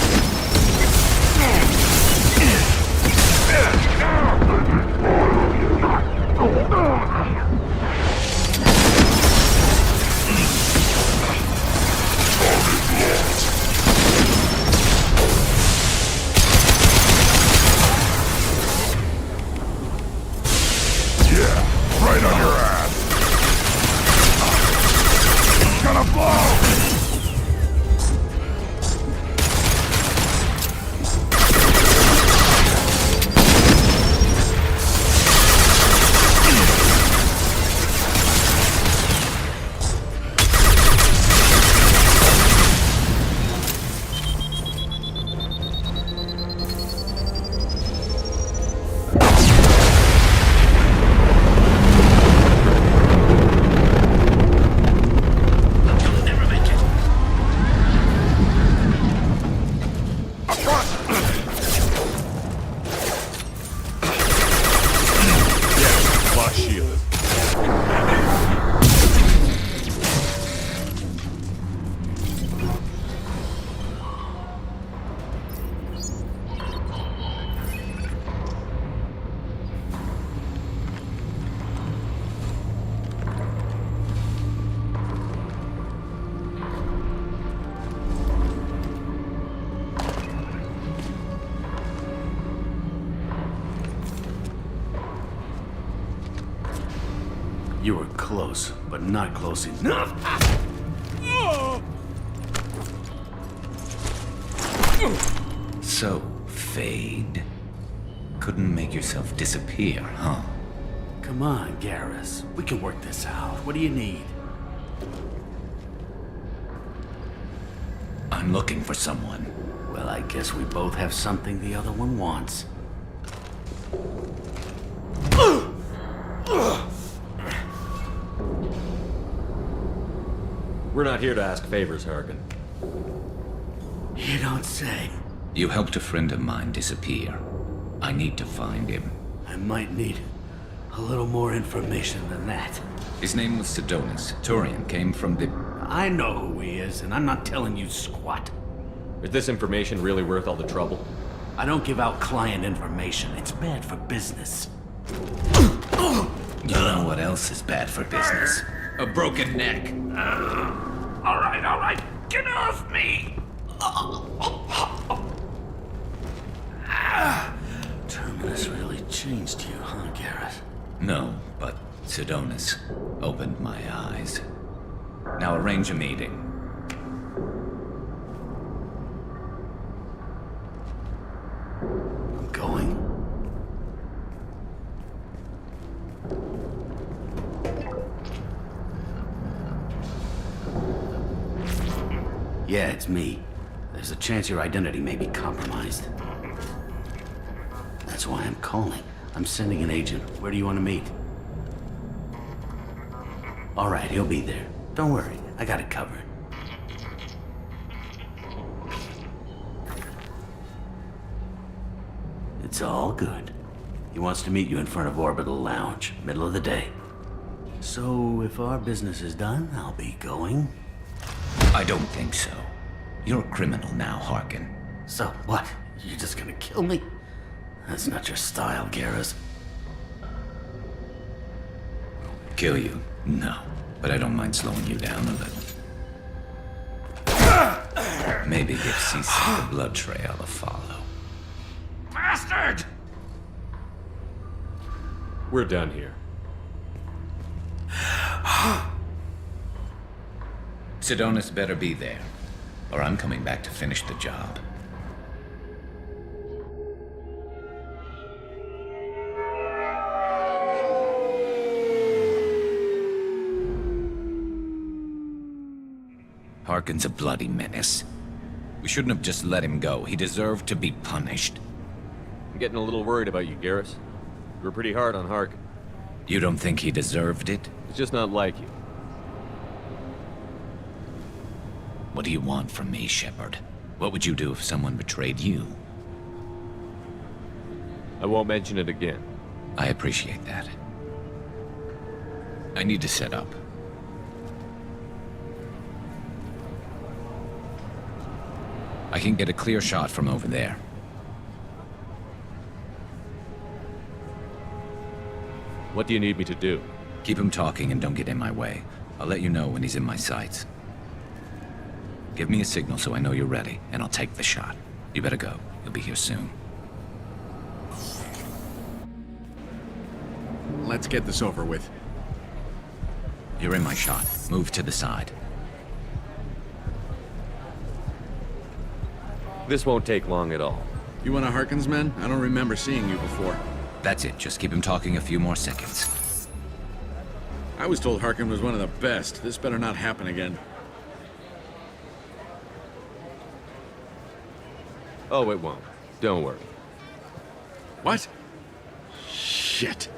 [SPEAKER 11] Right on your ass. It's gonna blow.
[SPEAKER 18] You were close, but not close enough.
[SPEAKER 7] So, Fade. Couldn't make yourself disappear, huh?
[SPEAKER 18] Come on, Garrus. We can work this out. What do you need?
[SPEAKER 7] I'm looking for someone.
[SPEAKER 18] Well, I guess we both have something the other one wants.
[SPEAKER 5] We're not here to ask favors, Harkin.
[SPEAKER 18] You don't say.
[SPEAKER 7] You helped a friend of mine disappear. I need to find him.
[SPEAKER 18] I might need a little more information than that.
[SPEAKER 7] His name was Sidonis. Turian came from the...
[SPEAKER 18] I know who he is, and I'm not telling you squat.
[SPEAKER 5] Is this information really worth all the trouble?
[SPEAKER 18] I don't give out client information. It's bad for business.
[SPEAKER 7] You know what else is bad for business? A broken neck.
[SPEAKER 18] All right. Get off me! Terminus really changed you, huh, Garrett?
[SPEAKER 7] No, but Sidonis opened my eyes. Now arrange a meeting.
[SPEAKER 18] I'm going. Yeah, it's me. There's a chance your identity may be compromised. That's why I'm calling. I'm sending an agent. Where do you want to meet? All right, he'll be there. Don't worry, I got it covered. It's all good. He wants to meet you in front of Orbital Lounge, middle of the day. So, if our business is done, I'll be going.
[SPEAKER 7] I don't think so. You're a criminal now, Harkin.
[SPEAKER 18] So, what? You're just gonna kill me? That's not your style, Garrus.
[SPEAKER 7] Kill you? No. But I don't mind slowing you down a little. Maybe give Cece the blood trail a follow.
[SPEAKER 18] Bastard!
[SPEAKER 5] We're done here.
[SPEAKER 7] Sidonis better be there, or I'm coming back to finish the job. Harkin's a bloody menace. We shouldn't have just let him go. He deserved to be punished.
[SPEAKER 5] I'm getting a little worried about you, Garrus. You were pretty hard on Harkin.
[SPEAKER 7] You don't think he deserved it?
[SPEAKER 5] It's just not like you.
[SPEAKER 7] What do you want from me, Shepard? What would you do if someone betrayed you?
[SPEAKER 5] I won't mention it again.
[SPEAKER 7] I appreciate that. I need to set up. I can get a clear shot from over there.
[SPEAKER 5] What do you need me to do?
[SPEAKER 7] Keep him talking and don't get in my way. I'll let you know when he's in my sights. Give me a signal so I know you're ready, and I'll take the shot. You better go. You'll be here soon.
[SPEAKER 9] Let's get this over with.
[SPEAKER 7] You're in my shot. Move to the side.
[SPEAKER 5] This won't take long at all.
[SPEAKER 9] You one of Harkin's men? I don't remember seeing you before.
[SPEAKER 7] That's it. Just keep him talking a few more seconds.
[SPEAKER 9] I was told Harkin was one of the best. This better not happen again.
[SPEAKER 5] Oh, it won't. Don't worry.
[SPEAKER 9] What? Shit.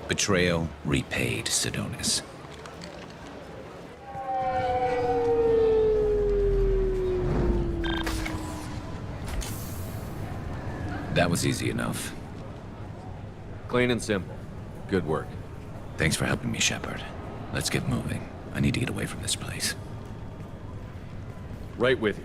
[SPEAKER 7] Betrayal repaid, Sidonis. That was easy enough.
[SPEAKER 5] Clean and simple. Good work.
[SPEAKER 7] Thanks for helping me, Shepard. Let's get moving. I need to get away from this place.
[SPEAKER 5] Right with you.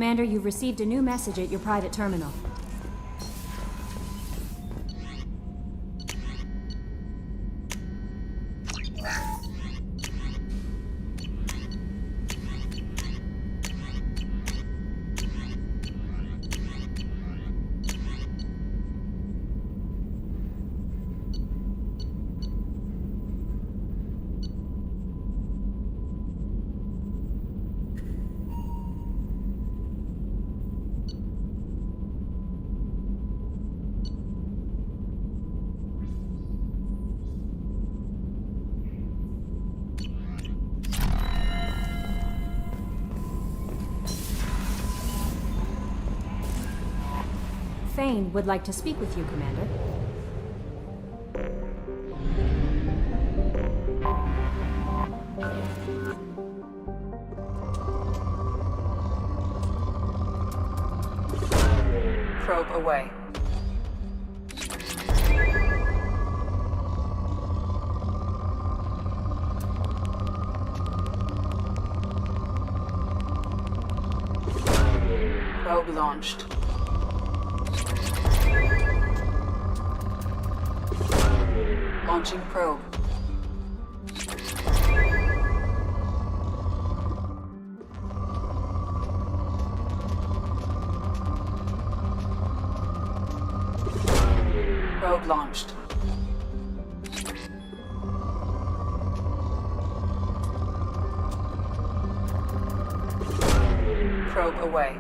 [SPEAKER 10] Commander, you've received a new message at your private terminal. Fane would like to speak with you, Commander.
[SPEAKER 13] Probe away. Probe launched. Launching probe. Probe launched. Probe away.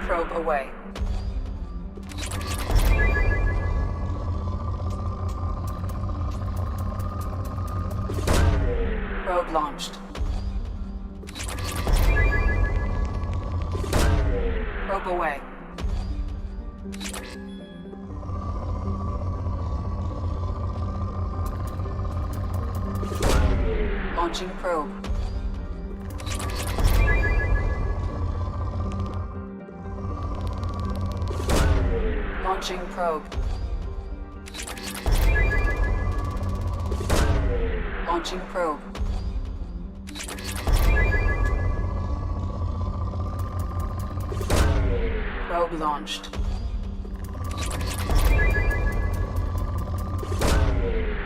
[SPEAKER 13] Probe away. Probe launched. Probe away. Launching probe. Launching probe. Launching probe. Probe launched.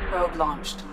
[SPEAKER 13] Probe launched.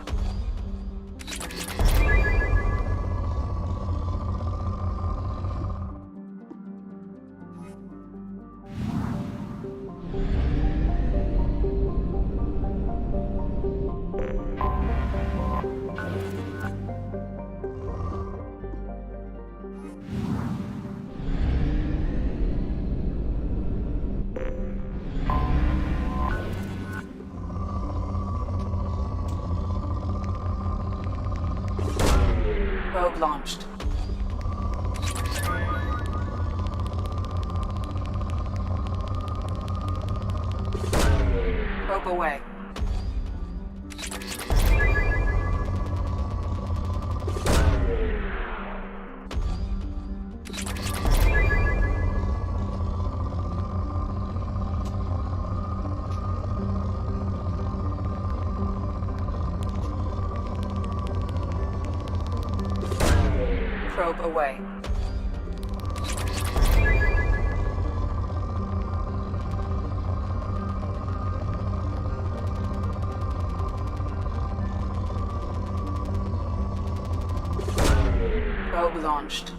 [SPEAKER 13] Probe launched. Probe away. Probe away. Probe launched.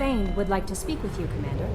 [SPEAKER 10] Thane would like to speak with you, Commander.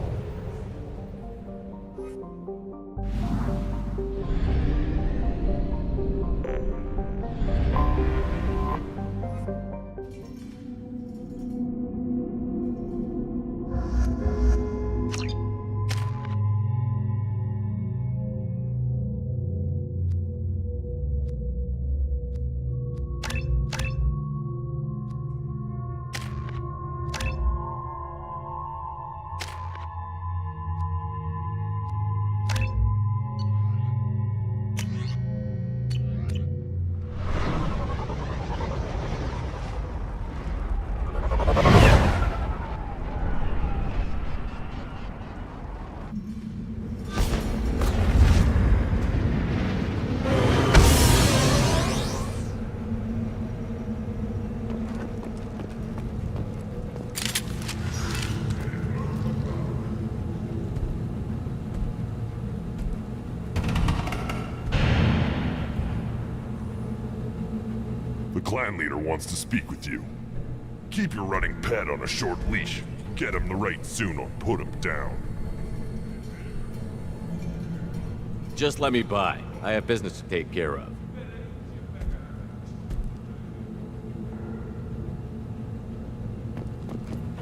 [SPEAKER 11] The clan leader wants to speak with you. Keep your running pet on a short leash. Get him the right soon or put him down.
[SPEAKER 5] Just let me by. I have business to take care of.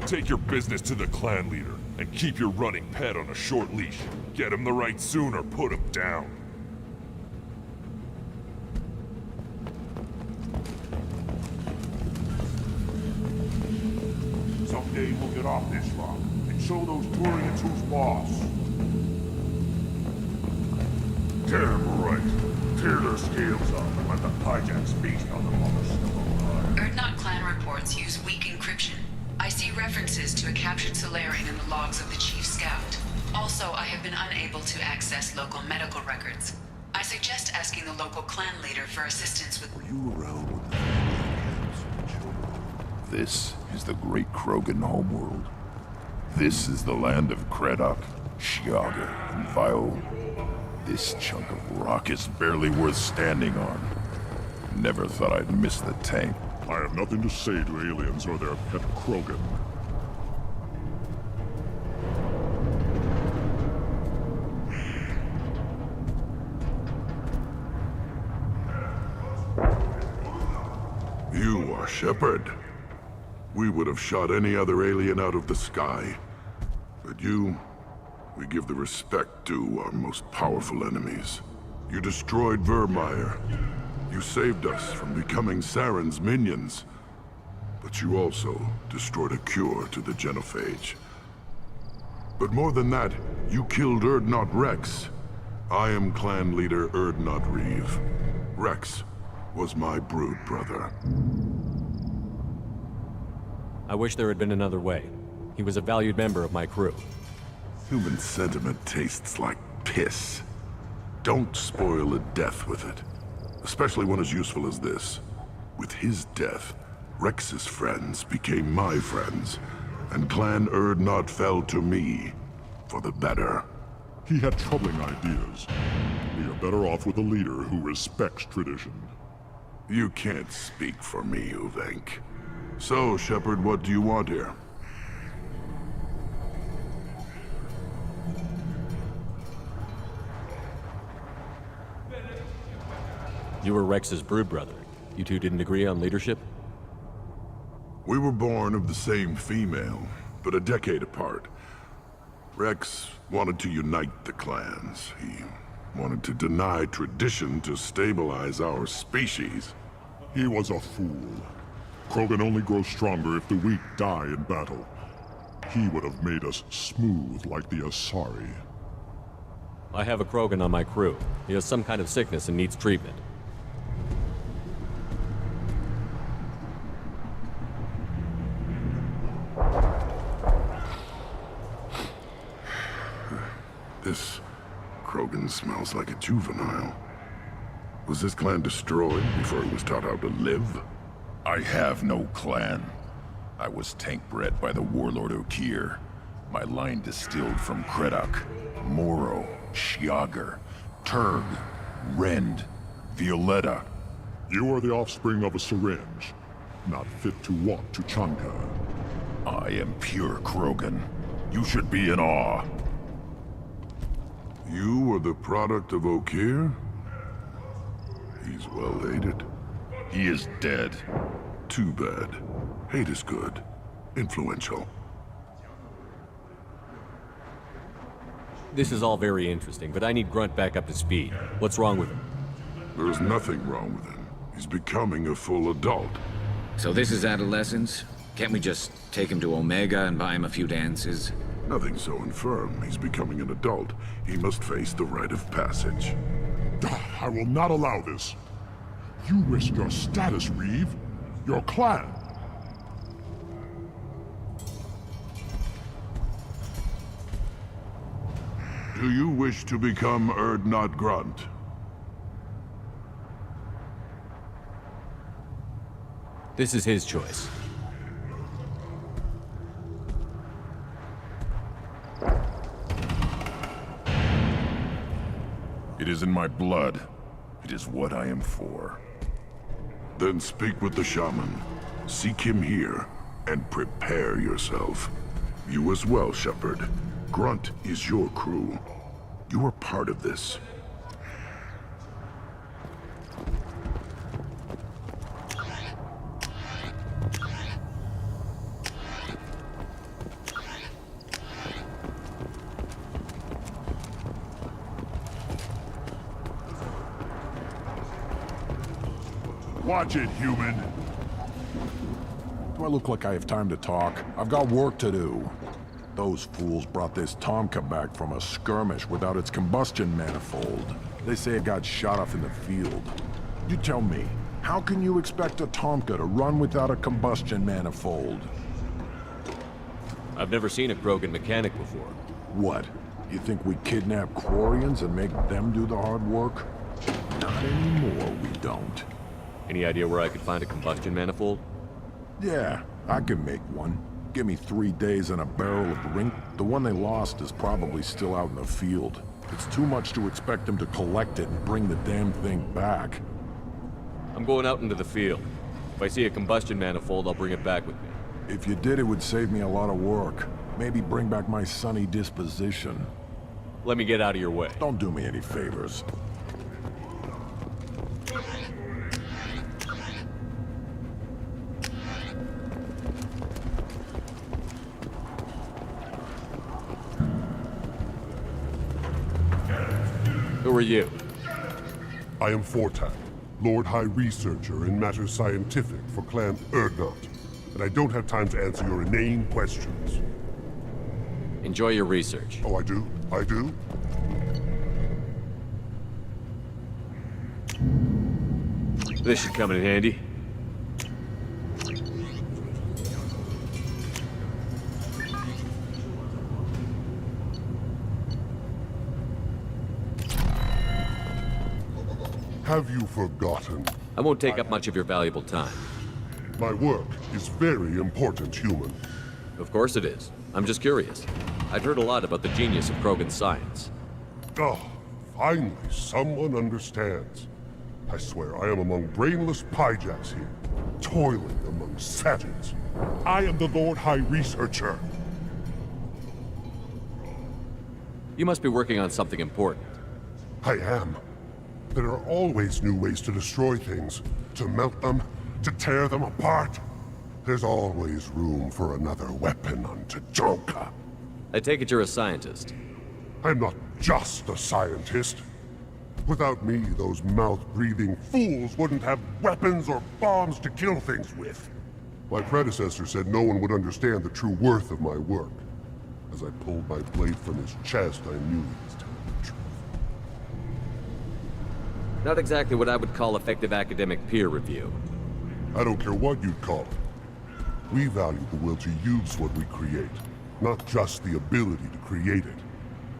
[SPEAKER 11] Take your business to the clan leader, and keep your running pet on a short leash. Get him the right soon or put him down.
[SPEAKER 14] Someday we'll get off this rock and show those Turians who's boss. Damn right. Tear their scales off and let the Pyjaks feast on the mother.
[SPEAKER 6] Erdnot clan reports use weak encryption. I see references to a captured Solarian in the logs of the Chief Scout. Also, I have been unable to access local medical records. I suggest asking the local clan leader for assistance with—
[SPEAKER 14] Were you around when the children? This is the great Krogan homeworld. This is the land of Kredok, Shiaga, and Vio. This chunk of rock is barely worth standing on. Never thought I'd miss the tank.
[SPEAKER 11] I have nothing to say to aliens or their pet Krogan.
[SPEAKER 14] You are Shepard. We would have shot any other alien out of the sky. But you, we give the respect due our most powerful enemies. You destroyed Vermeer. You saved us from becoming Saren's minions. But you also destroyed a cure to the genophage. But more than that, you killed Erdnot Rex. I am clan leader Erdnot Reeve. Rex was my brood brother.
[SPEAKER 5] I wish there had been another way. He was a valued member of my crew.
[SPEAKER 14] Human sentiment tastes like piss. Don't spoil a death with it. Especially one as useful as this. With his death, Rex's friends became my friends, and Clan Erdnot fell to me for the better.
[SPEAKER 11] He had troubling ideas. We are better off with a leader who respects tradition.
[SPEAKER 14] You can't speak for me, Uvenk. So, Shepard, what do you want here?
[SPEAKER 5] You were Rex's brood brother. You two didn't agree on leadership?
[SPEAKER 14] We were born of the same female, but a decade apart. Rex wanted to unite the clans. He wanted to deny tradition to stabilize our species.
[SPEAKER 11] He was a fool. Krogan only grow stronger if the weak die in battle. He would have made us smooth like the Asari.
[SPEAKER 5] I have a Krogan on my crew. He has some kind of sickness and needs treatment.
[SPEAKER 14] This Krogan smells like a juvenile. Was this clan destroyed before it was taught how to live? I have no clan. I was tank bred by the warlord Okir. My line distilled from Kredok, Moro, Shiagar, Turg, Rend, Violetta.
[SPEAKER 11] You are the offspring of a syringe, not fit to walk to Chanka.
[SPEAKER 14] I am pure Krogan. You should be in awe. You are the product of Okeer? He's well hated. He is dead. Too bad. Hate is good. Influential.
[SPEAKER 5] This is all very interesting, but I need Grunt back up to speed. What's wrong with him?
[SPEAKER 14] There's nothing wrong with him. He's becoming a full adult.
[SPEAKER 7] So this is adolescence? Can't we just take him to Omega and buy him a few dances?
[SPEAKER 14] Nothing so infirm. He's becoming an adult. He must face the rite of passage.
[SPEAKER 11] I will not allow this. You risk your status, Reeve. Your clan.
[SPEAKER 14] Do you wish to become Erdnot Grunt?
[SPEAKER 5] This is his choice.
[SPEAKER 14] It is in my blood. It is what I am for. Then speak with the shaman. Seek him here, and prepare yourself. You as well, Shepard. Grunt is your crew. You are part of this.
[SPEAKER 11] Watch it, human.
[SPEAKER 15] Do I look like I have time to talk? I've got work to do. Those fools brought this Tomka back from a skirmish without its combustion manifold. They say it got shot off in the field. You tell me, how can you expect a Tomka to run without a combustion manifold?
[SPEAKER 5] I've never seen a Krogan mechanic before.
[SPEAKER 15] What? You think we kidnap Quarians and make them do the hard work? Not anymore, we don't.
[SPEAKER 5] Any idea where I could find a combustion manifold?
[SPEAKER 15] Yeah, I can make one. Give me 3 days and a barrel of rink. The one they lost is probably still out in the field. It's too much to expect them to collect it and bring the damn thing back.
[SPEAKER 5] I'm going out into the field. If I see a combustion manifold, I'll bring it back with me.
[SPEAKER 15] If you did, it would save me a lot of work. Maybe bring back my sunny disposition.
[SPEAKER 5] Let me get out of your way.
[SPEAKER 15] Don't do me any favors.
[SPEAKER 5] Who are you?
[SPEAKER 11] I am Fortak, Lord High Researcher in matters scientific for Clan Erdnot, and I don't have time to answer your inane questions.
[SPEAKER 5] Enjoy your research.
[SPEAKER 11] Oh, I do? I do?
[SPEAKER 5] This should come in handy.
[SPEAKER 11] Have you forgotten?
[SPEAKER 5] I won't take up much of your valuable time.
[SPEAKER 11] My work is very important, human.
[SPEAKER 5] Of course it is. I'm just curious. I've heard a lot about the genius of Krogan science.
[SPEAKER 11] Oh, finally someone understands. I swear I am among brainless pyjacks here, toiling among savages. I am the Lord High Researcher.
[SPEAKER 5] You must be working on something important.
[SPEAKER 11] I am. There are always new ways to destroy things, to melt them, to tear them apart. There's always room for another weapon on Tajonka.
[SPEAKER 5] I take it you're a scientist.
[SPEAKER 11] I'm not just a scientist. Without me, those mouth-breathing fools wouldn't have weapons or bombs to kill things with. My predecessor said no one would understand the true worth of my work. As I pulled my blade from his chest, I knew he was telling the truth.
[SPEAKER 5] Not exactly what I would call effective academic peer review.
[SPEAKER 11] I don't care what you'd call it. We value the will to use what we create, not just the ability to create it.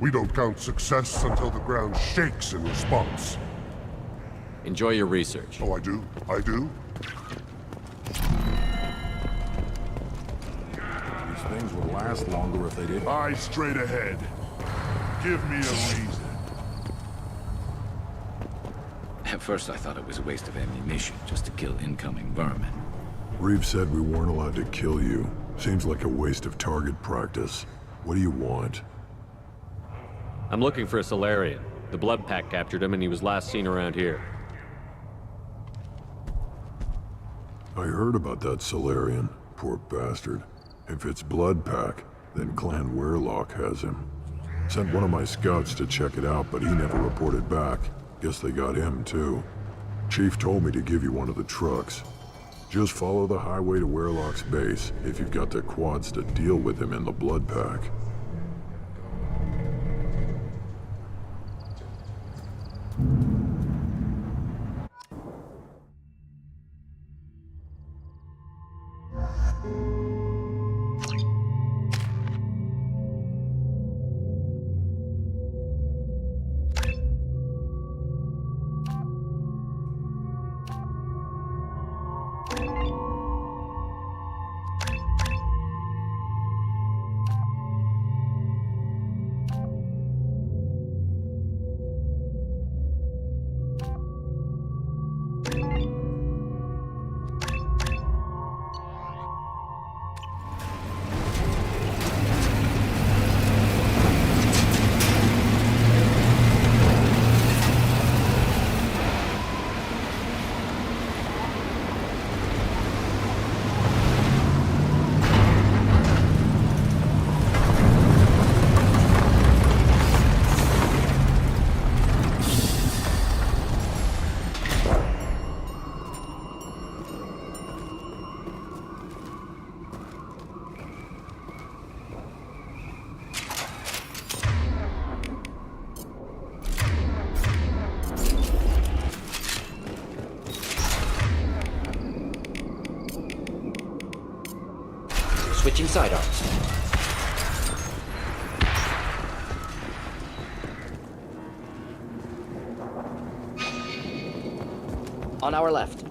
[SPEAKER 11] We don't count success until the ground shakes in response.
[SPEAKER 5] Enjoy your research.
[SPEAKER 11] Oh, I do? I do?
[SPEAKER 15] These things would last longer if they did.
[SPEAKER 11] Eyes straight ahead. Give me a reason.
[SPEAKER 7] At first I thought it was a waste of ammunition just to kill incoming vermin.
[SPEAKER 15] Reeve said we weren't allowed to kill you. Seems like a waste of target practice. What do you want?
[SPEAKER 5] I'm looking for a Solarian. The Blood Pack captured him and he was last seen around here.
[SPEAKER 15] I heard about that Solarian. Poor bastard. If it's Blood Pack, then Clan Weirlock has him. Sent one of my scouts to check it out, but he never reported back. Guess they got him, too. Chief told me to give you one of the trucks. Just follow the highway to Weirlock's base if you've got the quads to deal with him in the Blood Pack.
[SPEAKER 20] Switching sidearms. On our left.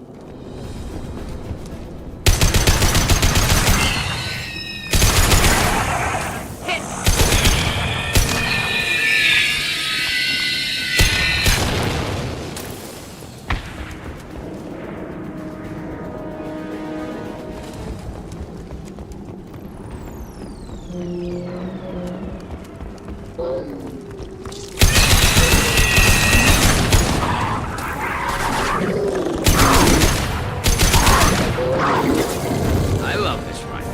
[SPEAKER 7] I love this rifle.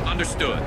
[SPEAKER 7] Understood.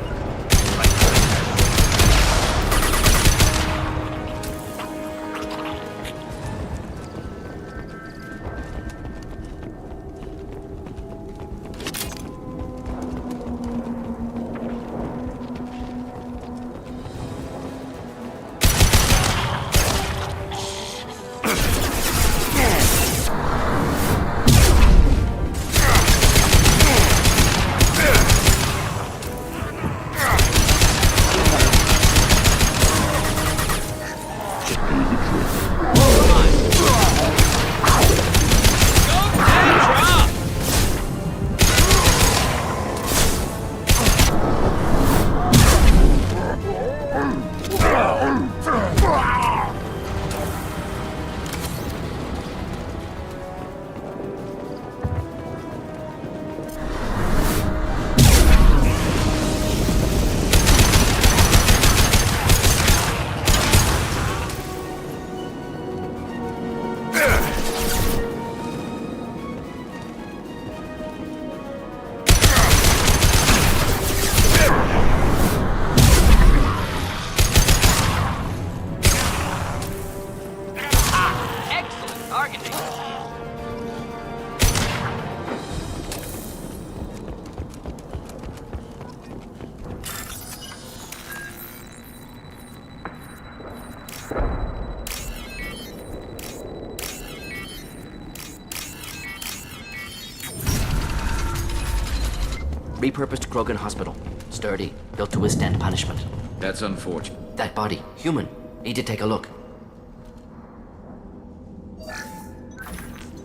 [SPEAKER 20] Repurposed Krogan hospital. Sturdy, built to withstand punishment.
[SPEAKER 7] That's unfortunate.
[SPEAKER 20] That body, human. Need to take a look.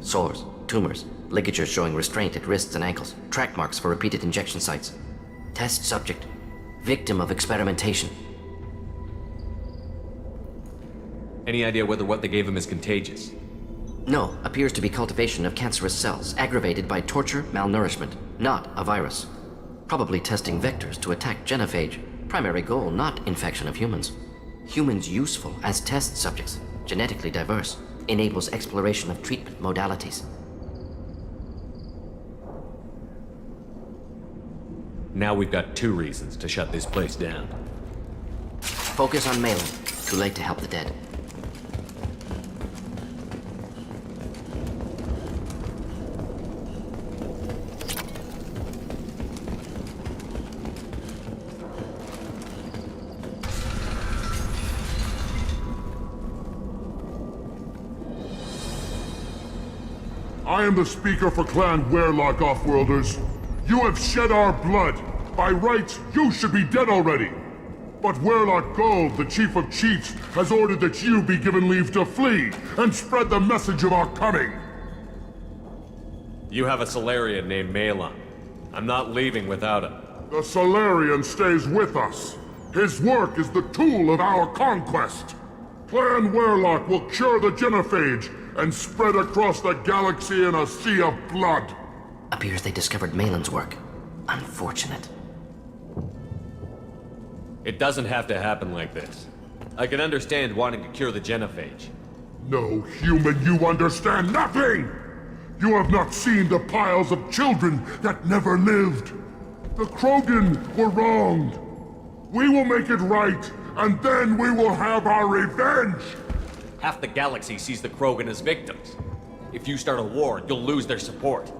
[SPEAKER 20] Sores, tumors, ligatures showing restraint at wrists and ankles, track marks for repeated injection sites. Test subject, victim of experimentation.
[SPEAKER 5] Any idea whether what they gave him is contagious?
[SPEAKER 20] No, appears to be cultivation of cancerous cells, aggravated by torture, malnourishment.
[SPEAKER 3] not a virus. Probably testing vectors to attack genophage. Primary goal, not infection of humans. Humans useful as test subjects, genetically diverse, enables exploration of treatment modalities.
[SPEAKER 5] Now we've got 2 reasons to shut this place down.
[SPEAKER 3] Focus on Malin. Too late to help the dead.
[SPEAKER 14] I am the speaker for Clan Werelock, Offworlders. You have shed our blood. By rights, you should be dead already. But Werelock Gold, the Chief of Chiefs, has ordered that you be given leave to flee and spread the message of our coming.
[SPEAKER 5] You have a Solarian named Malon. I'm not leaving without him.
[SPEAKER 14] The Solarian stays with us. His work is the tool of our conquest. Clan Werelock will cure the genophage and spread across the galaxy in a sea of blood.
[SPEAKER 3] Appears they discovered Malon's work. Unfortunate.
[SPEAKER 5] It doesn't have to happen like this. I can understand wanting to cure the genophage.
[SPEAKER 14] No human, you understand nothing! You have not seen the piles of children that never lived. The Krogan were wronged. We will make it right, and then we will have our revenge!
[SPEAKER 5] Half the galaxy sees the Krogan as victims. If you start a war, you'll lose their support.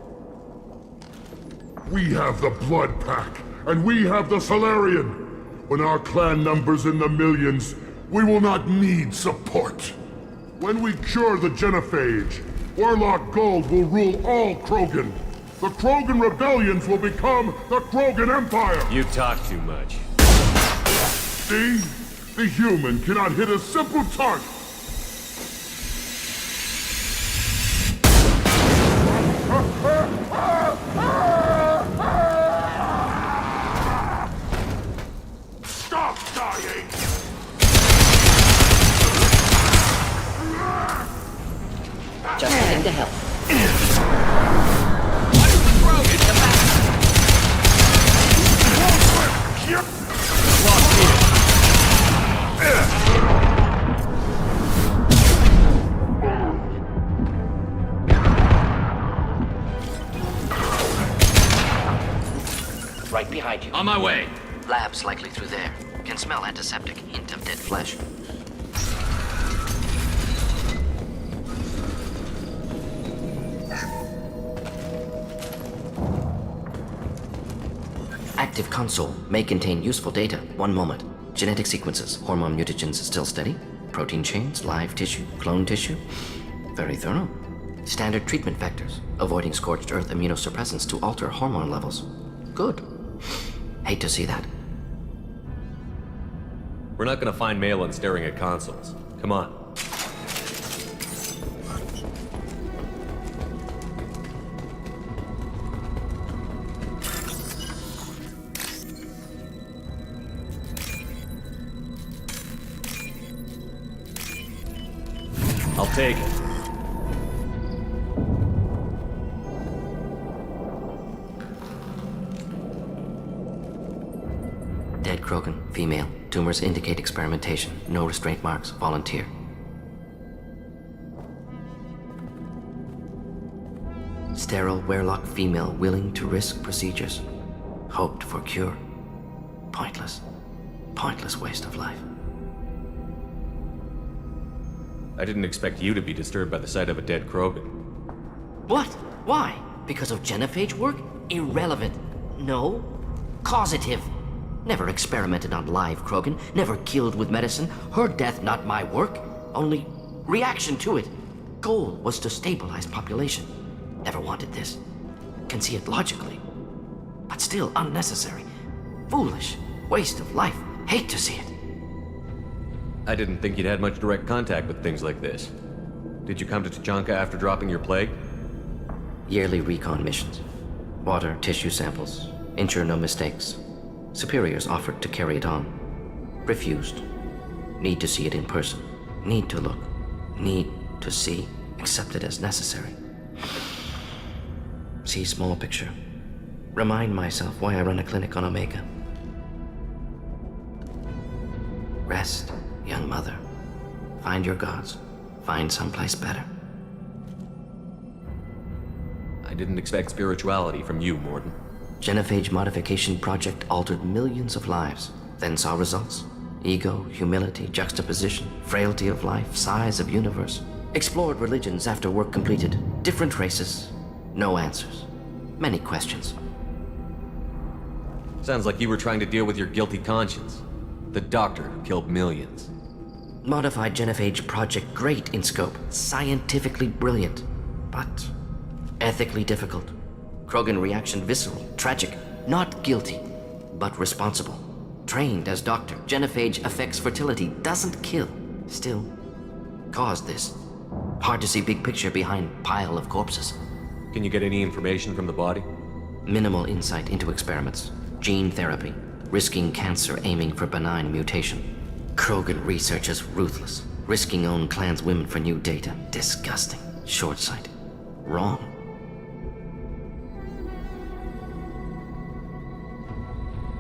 [SPEAKER 14] We have the Blood Pack, and we have the Solarian. When our clan numbers in the millions, we will not need support. When we cure the genophage, Werelock Gold will rule all Krogan. The Krogan rebellions will become the Krogan Empire!
[SPEAKER 5] You talk too much.
[SPEAKER 14] See? The human cannot hit a simple target. Stop dying!
[SPEAKER 3] Just heading to help. Right behind you.
[SPEAKER 1] On my way.
[SPEAKER 3] Lab's likely through there. Can smell antiseptic, hint of dead flesh. Active console may contain useful data. One moment. Genetic sequences, hormone mutagens still steady. Protein chains, live tissue, clone tissue. Very thorough. Standard treatment vectors, avoiding scorched earth immunosuppressants to alter hormone levels. Good. Hate to see that.
[SPEAKER 5] We're not gonna find Malon staring at consoles. Come on. I'll take it.
[SPEAKER 3] Dead Krogan, female. Tumors indicate experimentation. No restraint marks. Volunteer. Sterile Werelock female willing to risk procedures. Hoped for cure. Pointless. Pointless waste of life.
[SPEAKER 5] I didn't expect you to be disturbed by the sight of a dead Krogan.
[SPEAKER 3] What? Why? Because of genophage work? Irrelevant. No. Causative. Never experimented on live Krogan. Never killed with medicine. Her death, not my work. Only reaction to it. Goal was to stabilize population. Never wanted this. Can see it logically. But still unnecessary. Foolish. Waste of life. Hate to see it.
[SPEAKER 5] I didn't think you'd had much direct contact with things like this. Did you come to Tuchanka after dropping your plague?
[SPEAKER 3] Yearly recon missions. Water, tissue samples. Ensure no mistakes. Superiors offered to carry it on. Refused. Need to see it in person. Need to look. Need to see. Accept it as necessary. See small picture. Remind myself why I run a clinic on Omega. Rest, young mother. Find your gods. Find someplace better.
[SPEAKER 5] I didn't expect spirituality from you, Morden.
[SPEAKER 3] Genophage modification project altered millions of lives, then saw results. Ego, humility, juxtaposition, frailty of life, size of universe. Explored religions after work completed. Different races. No answers. Many questions.
[SPEAKER 5] Sounds like you were trying to deal with your guilty conscience. The doctor who killed millions.
[SPEAKER 3] Modified genophage project great in scope. Scientifically brilliant. But ethically difficult. Krogan reaction visceral, tragic. Not guilty, but responsible. Trained as doctor, genophage affects fertility, doesn't kill. Still, caused this. Hard to see big picture behind pile of corpses.
[SPEAKER 5] Can you get any information from the body?
[SPEAKER 3] Minimal insight into experiments. Gene therapy. Risking cancer aiming for benign mutation. Krogan researchers ruthless. Risking own clan's women for new data. Disgusting. Short sight. Wrong.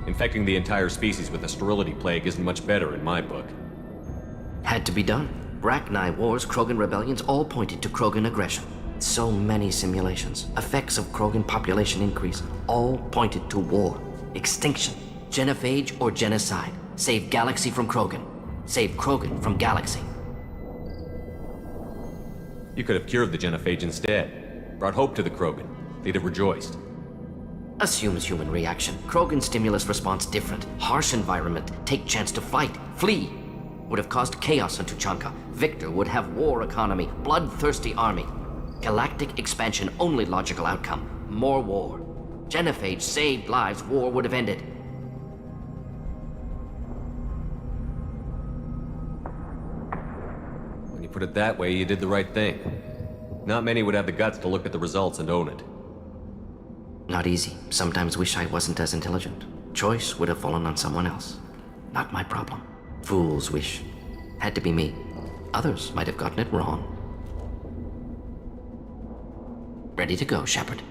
[SPEAKER 5] Infecting the entire species with the sterility plague isn't much better in my book.
[SPEAKER 3] Had to be done. Rachni wars, Krogan rebellions, all pointed to Krogan aggression. So many simulations. Effects of Krogan population increase, all pointed to war. Extinction. Genophage or genocide. Save galaxy from Krogan. Save Krogan from galaxy.
[SPEAKER 5] You could have cured the genophage instead. Brought hope to the Krogan. They'd have rejoiced.
[SPEAKER 3] Assumes human reaction. Krogan stimulus response different. Harsh environment. Take chance to fight. Flee. Would have caused chaos on Tuchanka. Victor would have war economy. Bloodthirsty army. Galactic expansion only logical outcome. More war. Genophage saved lives. War would have ended.
[SPEAKER 5] When you put it that way, you did the right thing. Not many would have the guts to look at the results and own it.
[SPEAKER 3] Not easy. Sometimes wish I wasn't as intelligent. Choice would have fallen on someone else. Not my problem. Fool's wish. Had to be me. Others might have gotten it wrong. Ready to go, Shepard.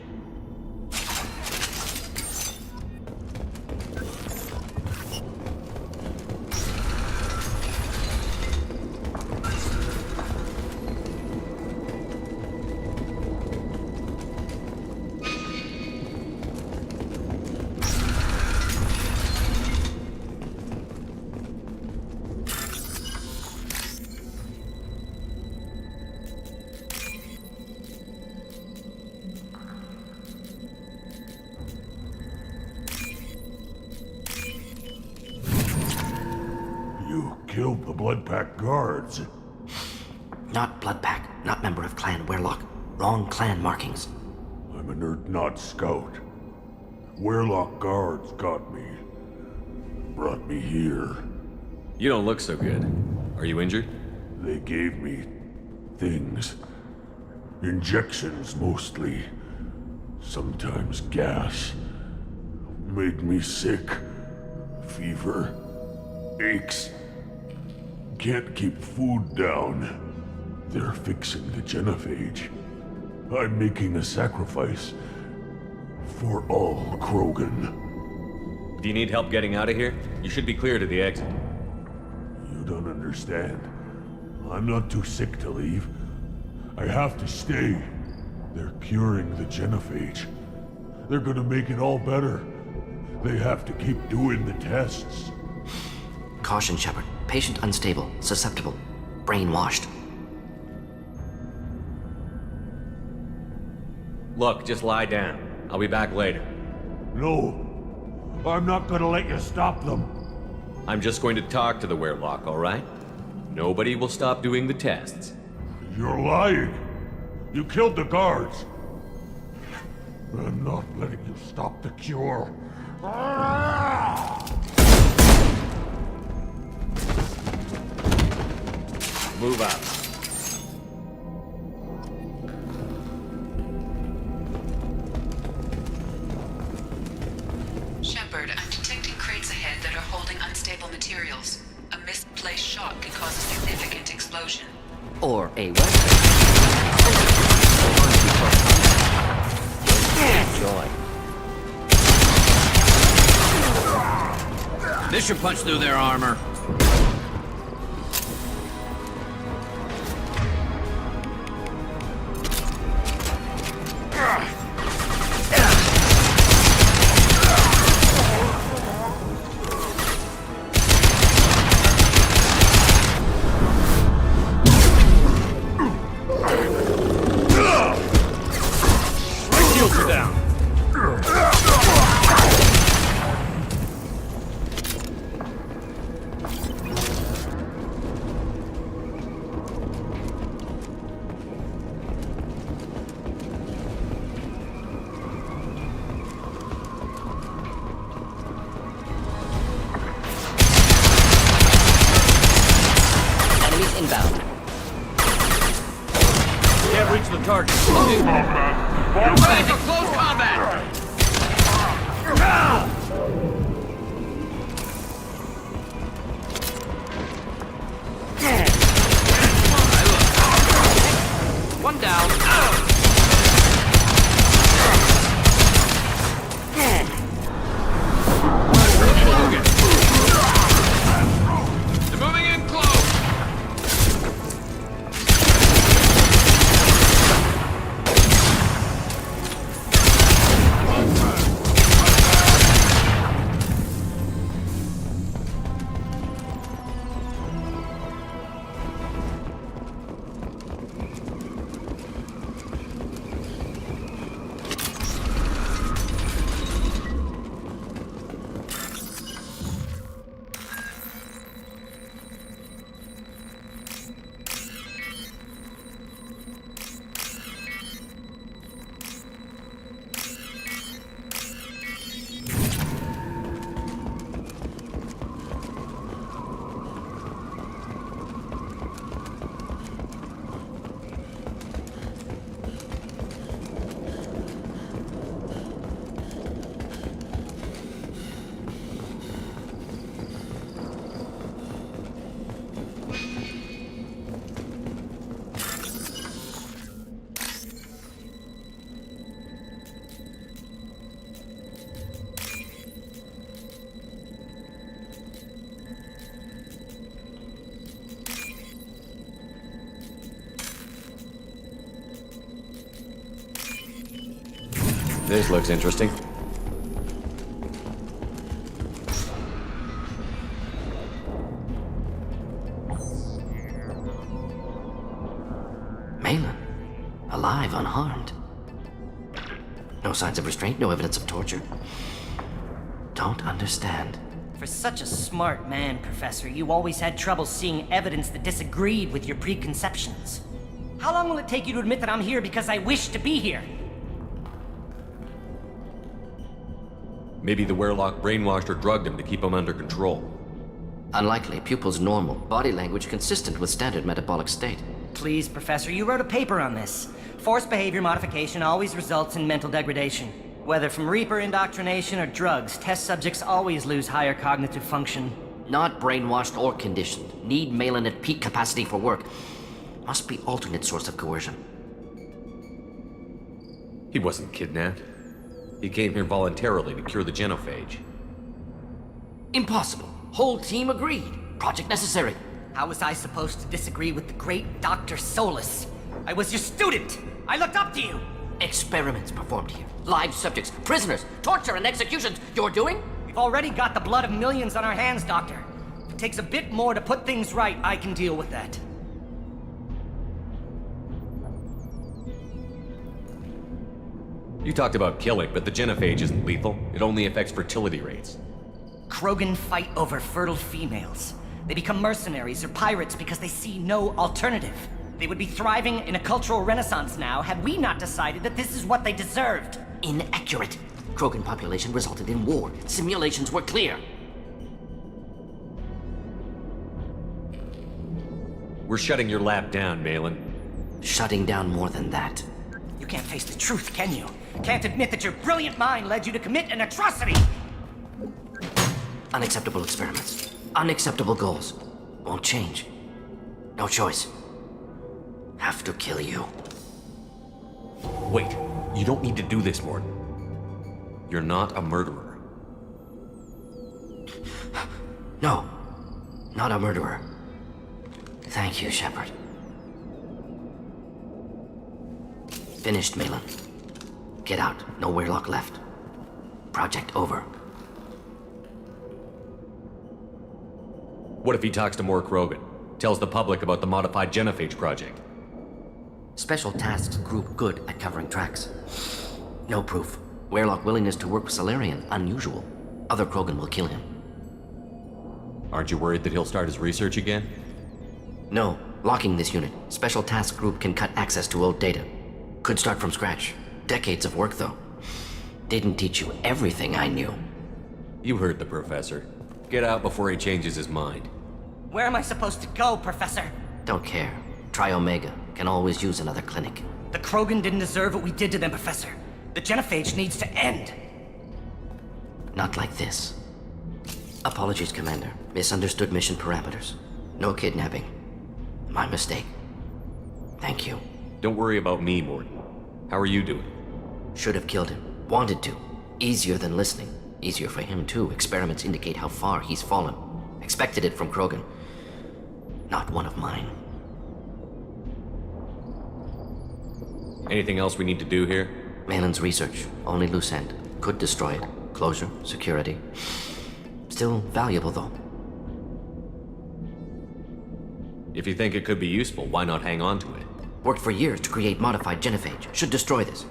[SPEAKER 15] Killed the Blood Pack guards.
[SPEAKER 3] Not Blood Pack, not member of Clan Werlock. Wrong clan markings.
[SPEAKER 15] I'm a nerd, not scout. Werlock guards got me. Brought me here.
[SPEAKER 5] You don't look so good. Are you injured?
[SPEAKER 15] They gave me things. Injections, mostly. Sometimes gas. Made me sick. Fever. Aches. Can't keep food down. They're fixing the genophage. I'm making a sacrifice. For all Krogan.
[SPEAKER 5] Do you need help getting out of here? You should be clear to the exit.
[SPEAKER 15] You don't understand. I'm not too sick to leave. I have to stay. They're curing the genophage. They're gonna make it all better. They have to keep doing the tests.
[SPEAKER 3] Caution, Shepard. Patient unstable, susceptible, brainwashed.
[SPEAKER 5] Look, just lie down. I'll be back later.
[SPEAKER 15] No. I'm not gonna let you stop them.
[SPEAKER 5] I'm just going to talk to the Werlock, all right? Nobody will stop doing the tests.
[SPEAKER 15] You're lying. You killed the guards. I'm not letting you stop the cure.
[SPEAKER 5] Move out.
[SPEAKER 13] Shepard, I'm detecting crates ahead that are holding unstable materials. A misplaced shot could cause a significant explosion.
[SPEAKER 3] Or a weapon. Enjoy.
[SPEAKER 7] Finisher punch through their armor.
[SPEAKER 3] Inbound.
[SPEAKER 21] Can't reach the target.
[SPEAKER 7] Ready for close combat!
[SPEAKER 3] One down.
[SPEAKER 7] They're moving in close.
[SPEAKER 5] This looks interesting.
[SPEAKER 3] Malin. Alive, unharmed. No signs of restraint, no evidence of torture. Don't understand.
[SPEAKER 16] For such a smart man, Professor, you always had trouble seeing evidence that disagreed with your preconceptions. How long will it take you to admit that I'm here because I wish to be here?
[SPEAKER 5] Maybe the Werelock brainwashed or drugged him to keep him under control.
[SPEAKER 3] Unlikely. Pupil's normal. Body language consistent with standard metabolic state.
[SPEAKER 16] Please, Professor, you wrote a paper on this. Forced behavior modification always results in mental degradation. Whether from Reaper indoctrination or drugs, test subjects always lose higher cognitive function.
[SPEAKER 3] Not brainwashed or conditioned. Need Malin at peak capacity for work. Must be alternate source of coercion.
[SPEAKER 5] He wasn't kidnapped. He came here voluntarily to cure the genophage.
[SPEAKER 3] Impossible. Whole team agreed. Project necessary.
[SPEAKER 16] How was I supposed to disagree with the great Dr. Solus? I was your student! I looked up to you!
[SPEAKER 3] Experiments performed here. Live subjects, prisoners, torture and executions. You're doing?
[SPEAKER 16] We've already got the blood of millions on our hands, Doctor. If it takes a bit more to put things right, I can deal with that.
[SPEAKER 5] You talked about killing, but the genophage isn't lethal. It only affects fertility rates.
[SPEAKER 16] Krogan fight over fertile females. They become mercenaries or pirates because they see no alternative. They would be thriving in a cultural renaissance now had we not decided that this is what they deserved.
[SPEAKER 3] Inaccurate. Krogan population resulted in war. Simulations were clear.
[SPEAKER 5] We're shutting your lab down, Malin.
[SPEAKER 3] Shutting down more than that.
[SPEAKER 16] You can't face the truth, can you? Can't admit that your brilliant mind led you to commit an atrocity!
[SPEAKER 3] Unacceptable experiments. Unacceptable goals. Won't change. No choice. Have to kill you.
[SPEAKER 5] Wait, you don't need to do this, Morton. You're not a murderer.
[SPEAKER 3] No, not a murderer. Thank you, Shepard. Finished, Malin. Get out. No Weirlock left. Project over.
[SPEAKER 5] What if he talks to more Krogan? Tells the public about the modified genophage project?
[SPEAKER 3] Special Tasks Group good at covering tracks. No proof. Weirlock willingness to work with Salarian, unusual. Other Krogan will kill him.
[SPEAKER 5] Aren't you worried that he'll start his research again?
[SPEAKER 3] No. Locking this unit. Special Task Group can cut access to old data. Could start from scratch. Decades of work, though. Didn't teach you everything I knew.
[SPEAKER 5] You heard the professor. Get out before he changes his mind.
[SPEAKER 16] Where am I supposed to go, Professor?
[SPEAKER 3] Don't care. Try Omega. Can always use another clinic.
[SPEAKER 16] The Krogan didn't deserve what we did to them, Professor. The genophage needs to end.
[SPEAKER 3] Not like this. Apologies, Commander. Misunderstood mission parameters. No kidnapping. My mistake. Thank you.
[SPEAKER 5] Don't worry about me, Morton. How are you doing?
[SPEAKER 3] Should have killed him. Wanted to. Easier than listening. Easier for him, too. Experiments indicate how far he's fallen. Expected it from Krogan. Not one of mine.
[SPEAKER 5] Anything else we need to do here?
[SPEAKER 3] Malin's research. Only loose end. Could destroy it. Closure, security. Still valuable, though.
[SPEAKER 5] If you think it could be useful, why not hang on to it?
[SPEAKER 3] Worked for years to create modified genophage. Should destroy this.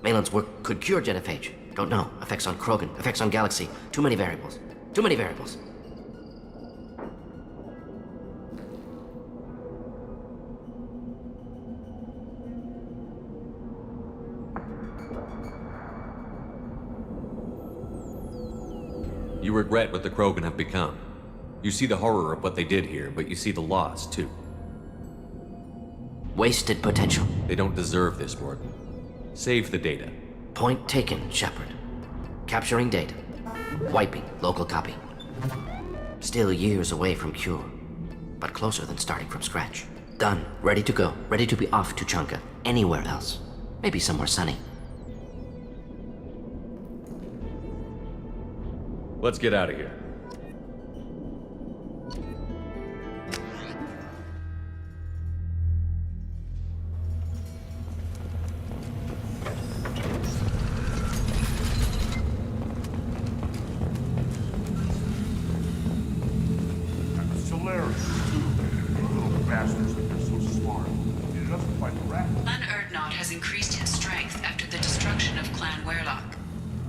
[SPEAKER 3] Malin's work could cure genophage. Don't know. Effects on Krogan, effects on Galaxy. Too many variables. Too many variables.
[SPEAKER 5] You regret what the Krogan have become. You see the horror of what they did here, but you see the loss, too.
[SPEAKER 3] Wasted potential.
[SPEAKER 5] They don't deserve this, Morton. Save the data.
[SPEAKER 3] Point taken, Shepard. Capturing data. Wiping local copy. Still years away from cure, but closer than starting from scratch. Done. Ready to go. Ready to be off to Chunka. Anywhere else. Maybe somewhere sunny.
[SPEAKER 5] Let's get out of here.
[SPEAKER 13] Urdnot has increased its strength after the destruction of Clan Weirlock.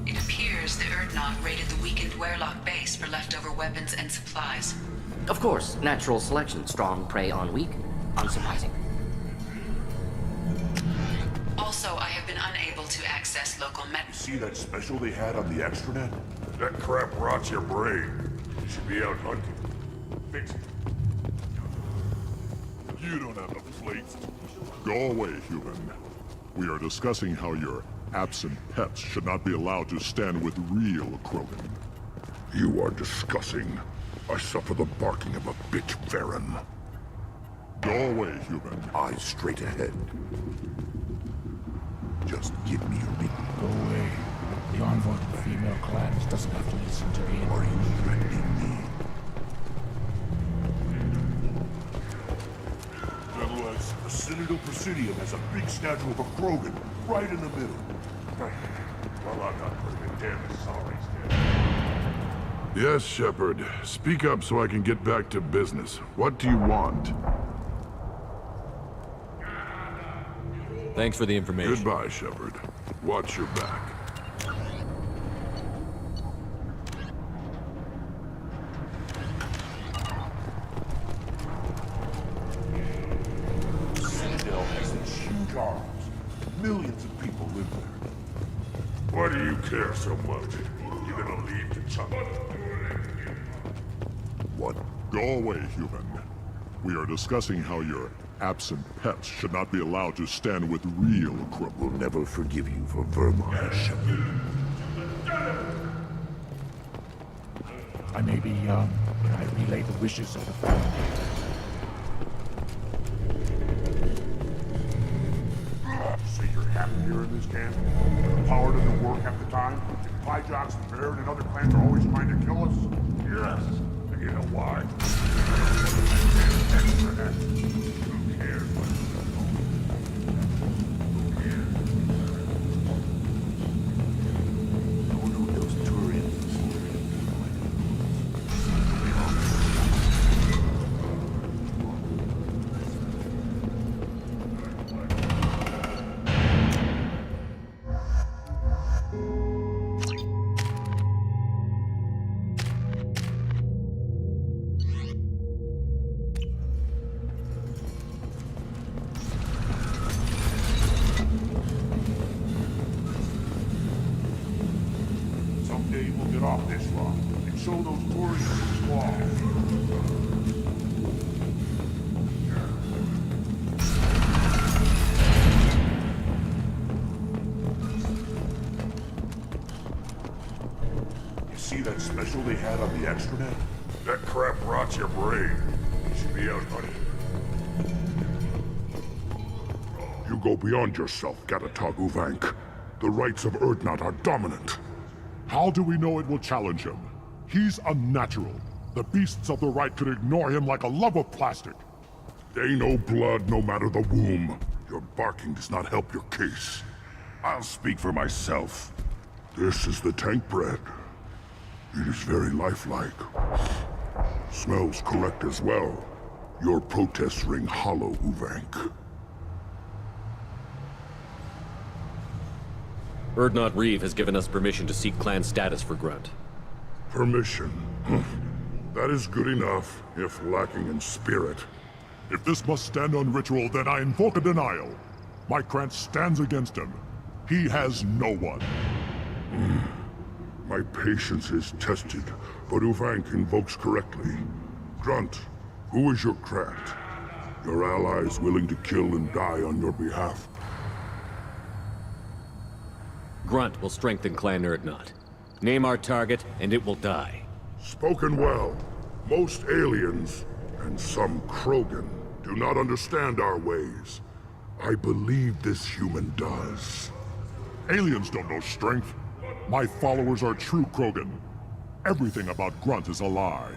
[SPEAKER 13] It appears the Urdnot raided the weakened Weirlock base for leftover weapons and supplies.
[SPEAKER 3] Of course, natural selection. Strong prey on weak. Unsurprising.
[SPEAKER 13] Also, I have been unable to access local
[SPEAKER 14] See that special they had on the extranet? That crap rots your brain. You should be out hunting. Fix it. You don't have the plates.
[SPEAKER 15] Go away, human. We are discussing how your absent pets should not be allowed to stand with real Krogan.
[SPEAKER 14] You are discussing. I suffer the barking of a bitch, Farron.
[SPEAKER 15] Go away, human.
[SPEAKER 14] Eyes straight ahead. Just give me your meat.
[SPEAKER 17] Go away. The envoy to the female clans doesn't have to listen to me.
[SPEAKER 14] Are you threatening me? Nevertheless, the Citadel Presidium has a big statue of a Krogan right in the middle. Well, I'm not pretty damn sorry, Stan. Yes, Shepard. Speak up so I can get back to business. What do you want?
[SPEAKER 5] Thanks for the information.
[SPEAKER 14] Goodbye, Shepard. Watch your back.
[SPEAKER 19] Citadel has these huge arms. Millions of people live there.
[SPEAKER 14] Why do you care so much? You gonna leave to Chunka?
[SPEAKER 15] What? Go away, human. We are discussing how your absent pets should not be allowed to stand with real Krogan.
[SPEAKER 14] We'll never forgive you for Vermont, Shepard.
[SPEAKER 17] I may be young, but I relay the wishes of the family.
[SPEAKER 19] So you're happy here in this camp? The power doesn't work half the time? And Pyjok's and Baird and other clans are always trying to kill us?
[SPEAKER 14] Yes.
[SPEAKER 19] Then You know why? Who cares what I wonder what those Turians Someday we'll get off this rock and show those Turians who's lost. You see that special they had on the extranet? That crap rots your brain. You should be out hunting.
[SPEAKER 14] You go beyond yourself, Gatatog Uvank. The rights of Urdnot are dominant.
[SPEAKER 15] How do we know it will challenge him? He's unnatural. The beasts of the right could ignore him like a lump of plastic.
[SPEAKER 14] They know blood no matter the womb. Your barking does not help your case. I'll speak for myself. This is the tank bread. It is very lifelike. Smells correct as well. Your protests ring hollow, Uvank.
[SPEAKER 5] Urdnot Reeve has given us permission to seek clan status for Grunt.
[SPEAKER 14] Permission. That is good enough, if lacking in spirit.
[SPEAKER 15] If this must stand on ritual, then I invoke a denial. My Krant stands against him. He has no one.
[SPEAKER 14] My patience is tested, but Uvank invokes correctly. Grunt, who is your Krant? Your allies willing to kill and die on your behalf.
[SPEAKER 5] Grunt will strengthen Clan Urdnot. Name our target, and it will die.
[SPEAKER 14] Spoken well. Most aliens, and some Krogan, do not understand our ways. I believe this human does.
[SPEAKER 15] Aliens don't know strength. My followers are true Krogan. Everything about Grunt is a lie.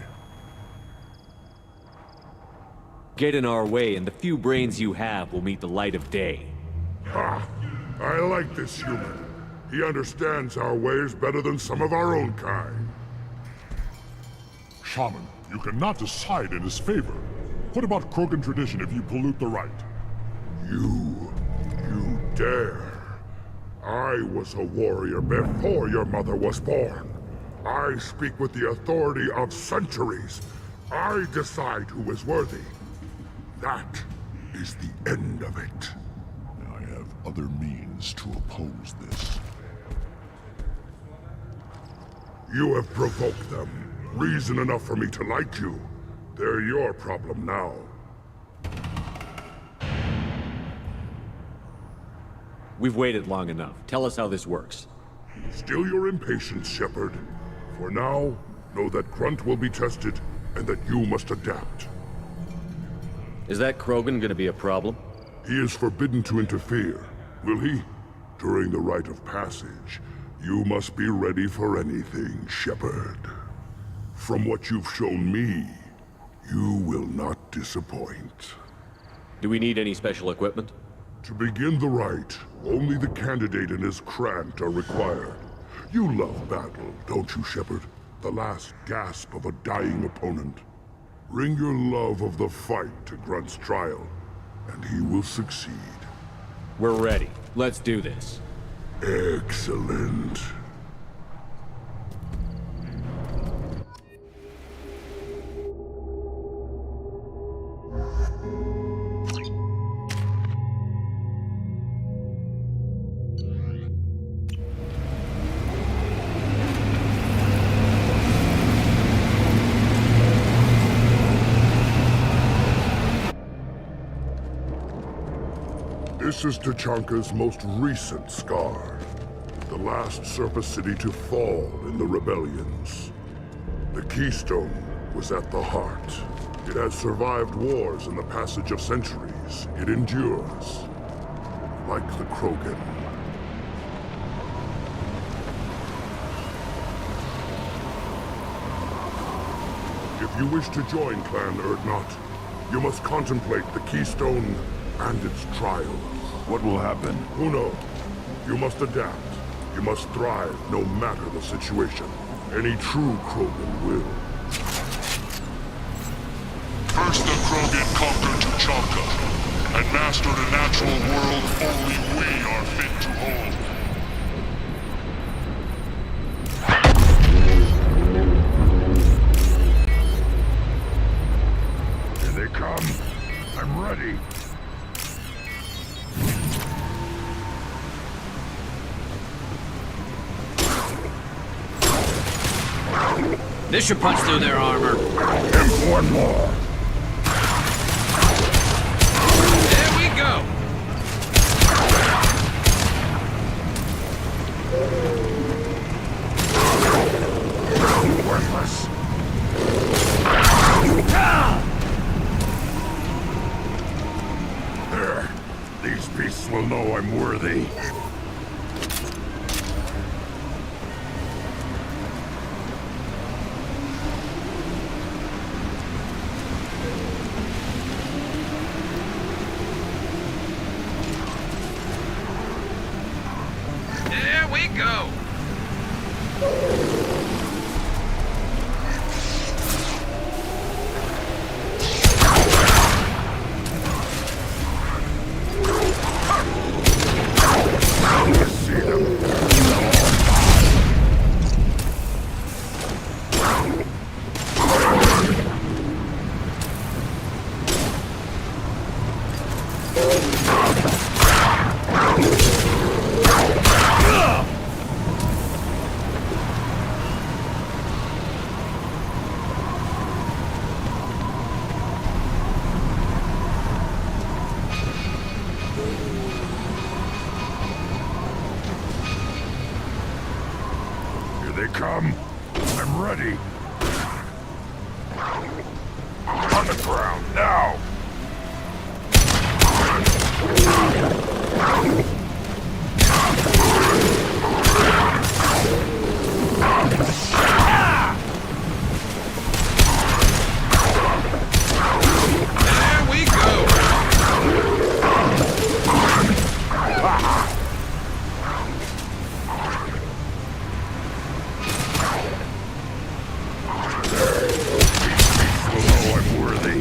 [SPEAKER 5] Get in our way, and the few brains you have will meet the light of day.
[SPEAKER 14] Ha! I like this human. He understands our ways better than some of our own kind.
[SPEAKER 15] Shaman, you cannot decide in his favor. What about Krogan tradition if you pollute the right?
[SPEAKER 14] You dare. I was a warrior before your mother was born. I speak with the authority of centuries. I decide who is worthy. That is the end of it.
[SPEAKER 15] I have other means to oppose this.
[SPEAKER 14] You have provoked them. Reason enough for me to like you. They're your problem now.
[SPEAKER 5] We've waited long enough. Tell us how this works.
[SPEAKER 14] Still your impatience, Shepard. For now, know that Grunt will be tested, and that you must adapt.
[SPEAKER 5] Is that Krogan gonna be a problem?
[SPEAKER 14] He is forbidden to interfere. Will he? During the rite of passage, you must be ready for anything, Shepard. From what you've shown me, you will not disappoint.
[SPEAKER 5] Do we need any special equipment?
[SPEAKER 14] To begin the rite, only the candidate and his Krant are required. You love battle, don't you, Shepard? The last gasp of a dying opponent. Bring your love of the fight to Grunt's trial, and he will succeed.
[SPEAKER 5] We're ready. Let's do this.
[SPEAKER 14] Excellent. This is Tachanka's most recent scar. The last surface city to fall in the rebellions. The Keystone was at the heart. It has survived wars and the passage of centuries. It endures. Like the Krogan. If you wish to join Clan Erdnot, you must contemplate the Keystone and its trial.
[SPEAKER 15] What will happen?
[SPEAKER 14] Who knows? You must adapt. You must thrive no matter the situation. Any true Krogan will.
[SPEAKER 11] First the Krogan conquered Tuchanka, and mastered a natural world only we are fit to hold.
[SPEAKER 15] Here they come. I'm ready.
[SPEAKER 1] This should punch through their armor.
[SPEAKER 15] And one more.
[SPEAKER 1] There we go.
[SPEAKER 15] Worthless. There. These beasts will know I'm worthy.
[SPEAKER 1] There we go.
[SPEAKER 15] See them. Here they come. I'm ready. On the ground, now!
[SPEAKER 1] There we go.
[SPEAKER 15] Will know I'm worthy.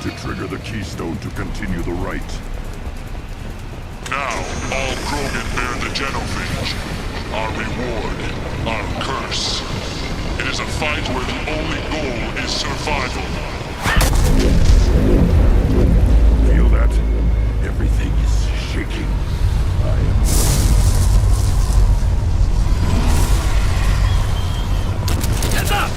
[SPEAKER 14] need to trigger the keystone to continue the rite.
[SPEAKER 11] Now, all Krogan bear the genophage. Our reward, our curse. It is a fight where the only goal is survival.
[SPEAKER 14] Feel that? Everything is shaking. I am...
[SPEAKER 12] Heads up!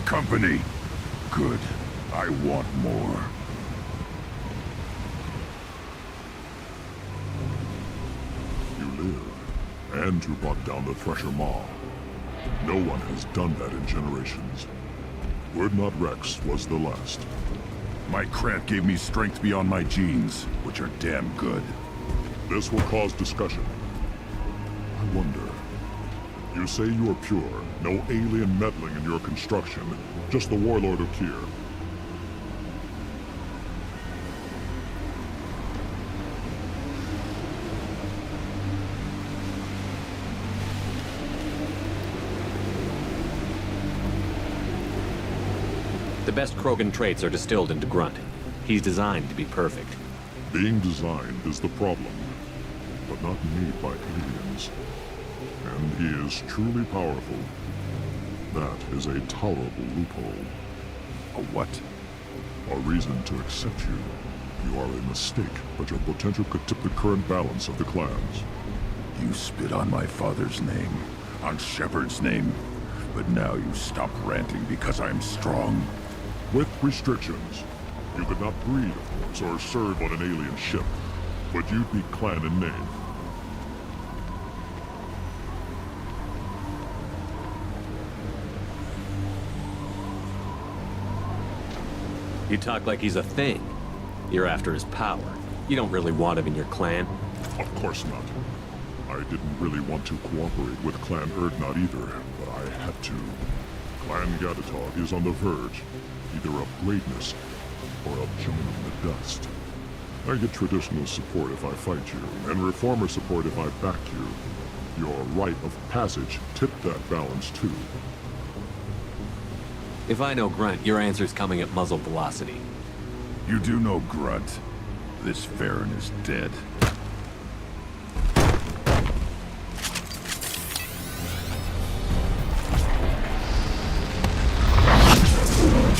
[SPEAKER 14] Company. Good. I want more. You live, and you brought down the Thresher Maw. No one has done that in generations. Urdnot Rex was the last. My cramp gave me strength beyond my genes, which are damn good. This will cause discussion. I wonder... You say you are pure, no alien meddling in your construction, just the warlord of Kier.
[SPEAKER 5] The best Krogan traits are distilled into Grunt. He's designed to be perfect.
[SPEAKER 14] Being designed is the problem, but not made by aliens. And he is truly powerful. That is a tolerable loophole. A what? A reason to accept you. You are a mistake, but your potential could tip the current balance of the clans. You spit on my father's name, on Shepard's name, but now you stop ranting because I'm strong. With restrictions. You could not breed, of course, or serve on an alien ship, but you'd be clan in name.
[SPEAKER 5] You talk like he's a thing. You're after his power. You don't really want him in your clan.
[SPEAKER 14] Of course not. I didn't really want to cooperate with Clan Urdnot either, but I had to. Clan Gatatog is on the verge, either of greatness or of jump in the dust. I get traditional support if I fight you, and reformer support if I back you. Your rite of passage tipped that balance too.
[SPEAKER 5] If I know Grunt, your answer's coming at muzzle velocity.
[SPEAKER 19] You do know Grunt. This Farron is dead.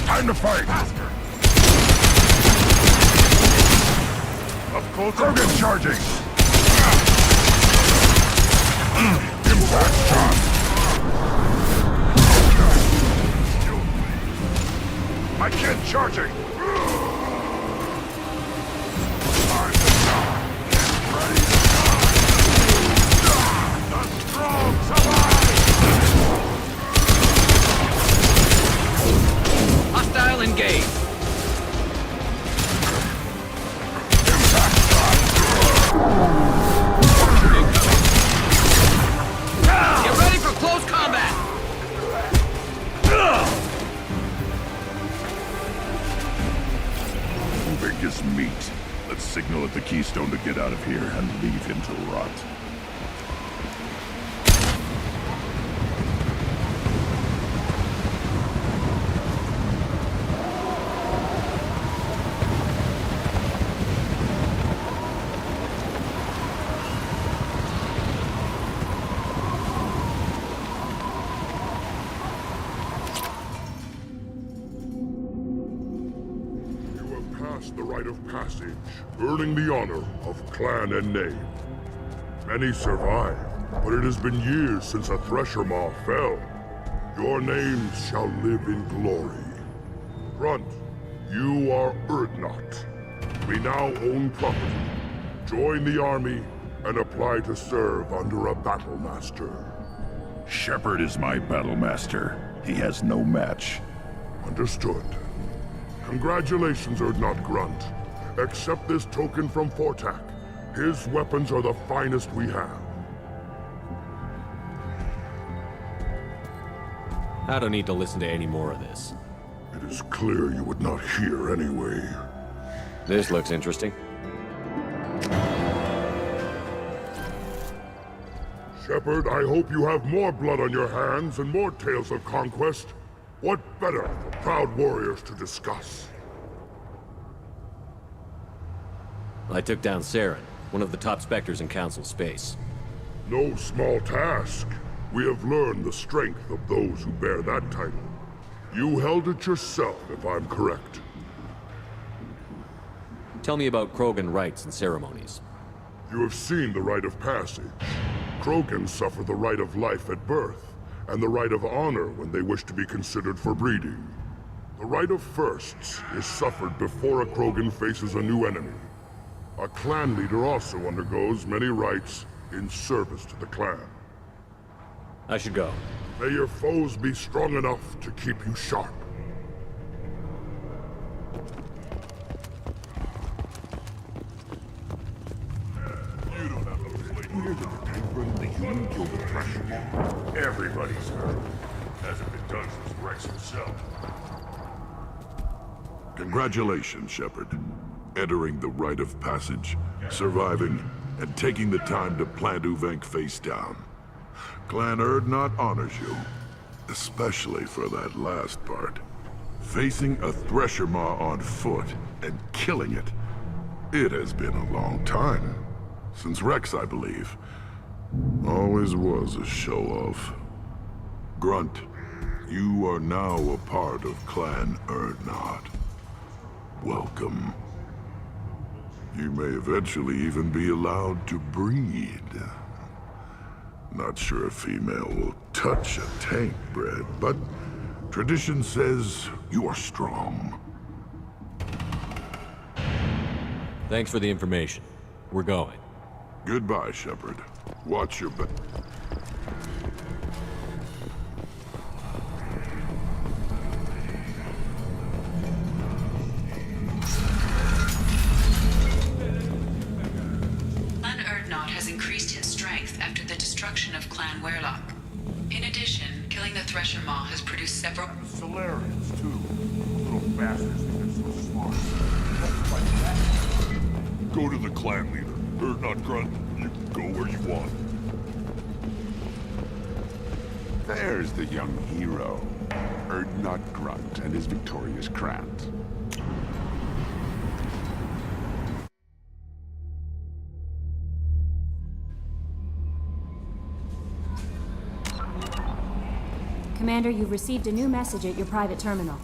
[SPEAKER 19] Time to fight! Faster. Up close. Krogan charging! Impact shot! My kid charging! The strong survive!
[SPEAKER 1] Hostile engaged. Get ready for close combat!
[SPEAKER 19] Big as meat. Let's signal at the Keystone to get out of here and leave him to rot. The rite of passage, earning the honor of clan and name. Many survive, but it has been years since a Thresher Maw fell. Your names shall live in glory. Grunt, you are Urdnot. We now own property. Join the army and apply to serve under a battle master. Shepard is my battle master. He has no match. Understood. Congratulations, Urdnot Grunt. Accept this token from Fortak. His weapons are the finest we have.
[SPEAKER 5] I don't need to listen to any more of this.
[SPEAKER 19] It is clear you would not hear anyway.
[SPEAKER 5] This looks interesting.
[SPEAKER 19] Shepard, I hope you have more blood on your hands and more tales of conquest. What better for proud warriors to discuss?
[SPEAKER 5] I took down Saren, one of the top Spectres in Council space.
[SPEAKER 19] No small task. We have learned the strength of those who bear that title. You held it yourself, if I'm correct.
[SPEAKER 5] Tell me about Krogan rites and ceremonies.
[SPEAKER 19] You have seen the rite of passage. Krogan suffer the rite of life at birth, and the rite of honor when they wish to be considered for breeding. The rite of firsts is suffered before a Krogan faces a new enemy. A clan leader also undergoes many rites in service to the clan.
[SPEAKER 5] I should go.
[SPEAKER 19] May your foes be strong enough to keep you sharp. You don't have to play. Hear that the Tiger and the human killed the Thresher Maw? Everybody's heard. Hasn't been done since Rex himself. Congratulations, Shepard. Entering the rite of passage, surviving, and taking the time to plant Uvenk face down. Clan Urdnot honors you, especially for that last part. Facing a Thresher Maw on foot and killing it. It has been a long time. Since Rex, I believe. Always was a show-off. Grunt, you are now a part of Clan Urdnot. Welcome. You may eventually even be allowed to breed. Not sure a female will touch a tank bred, but tradition says you are strong.
[SPEAKER 5] Thanks for the information. We're going.
[SPEAKER 19] Goodbye, Shepard. Watch your back.
[SPEAKER 13] After the destruction of Clan Werlock. In addition, killing the Thresher Maw has produced several
[SPEAKER 19] Solarians, too. Little bastards think they're so smart. Go to the clan leader. Urdnot Grunt. You can go where you want.
[SPEAKER 2] There's the young hero. Erdnot Grunt and his victorious Krant.
[SPEAKER 10] Commander, you've received a new message at your private terminal.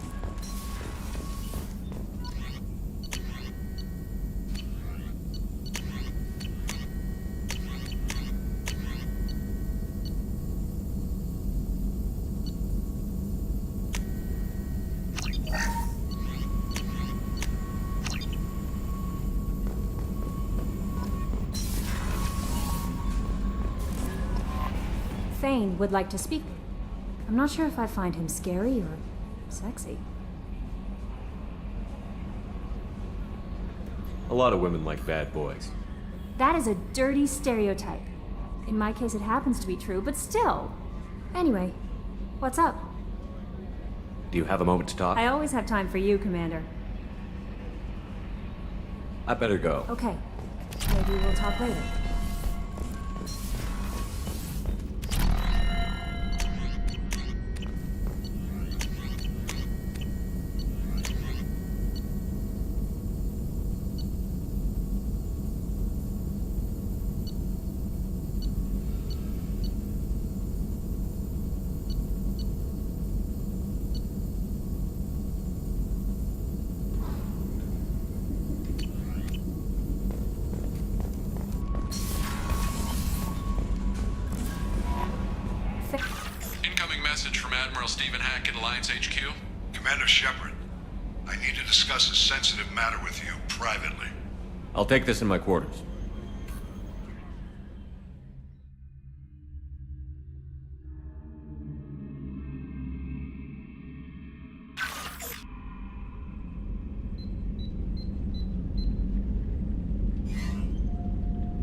[SPEAKER 10] Thane would like to speak. I'm not sure if I find him scary or sexy.
[SPEAKER 5] A lot of women like bad boys.
[SPEAKER 10] That is a dirty stereotype. In my case, it happens to be true, but still. Anyway, what's up?
[SPEAKER 5] Do you have a moment to talk?
[SPEAKER 10] I always have time for you, Commander.
[SPEAKER 5] I better go.
[SPEAKER 10] Okay. Maybe we'll talk later.
[SPEAKER 8] Incoming message from Admiral Stephen Hackett, Alliance HQ.
[SPEAKER 23] Commander Shepard, I need to discuss a sensitive matter with you privately.
[SPEAKER 5] I'll take this in my quarters.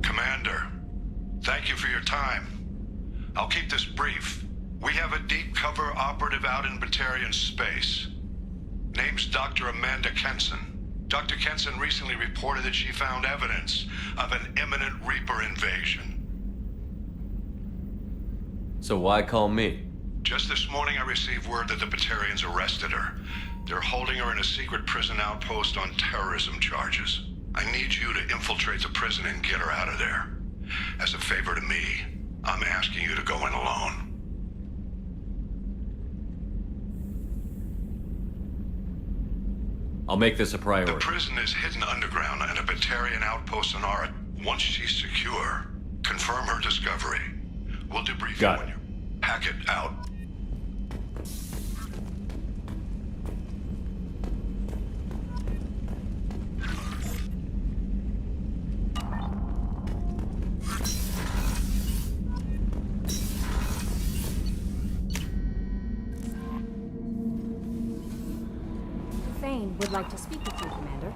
[SPEAKER 23] Commander, thank you for your time. I'll keep this brief. We have a deep cover operative out in Batarian space. Name's Dr. Amanda Kenson. Dr. Kenson recently reported that she found evidence of an imminent Reaper invasion.
[SPEAKER 5] So why call me?
[SPEAKER 23] Just this morning I received word that the Batarians arrested her. They're holding her in a secret prison outpost on terrorism charges. I need you to infiltrate the prison and get her out of there. As a favor to me, I'm asking you to go in alone.
[SPEAKER 5] I'll make this a priority.
[SPEAKER 23] The prison is hidden underground and a Batarian outpost on Aura. Once she's secure, confirm her discovery. We'll debrief you when you hack it out.
[SPEAKER 10] Thane would like to speak with you, Commander.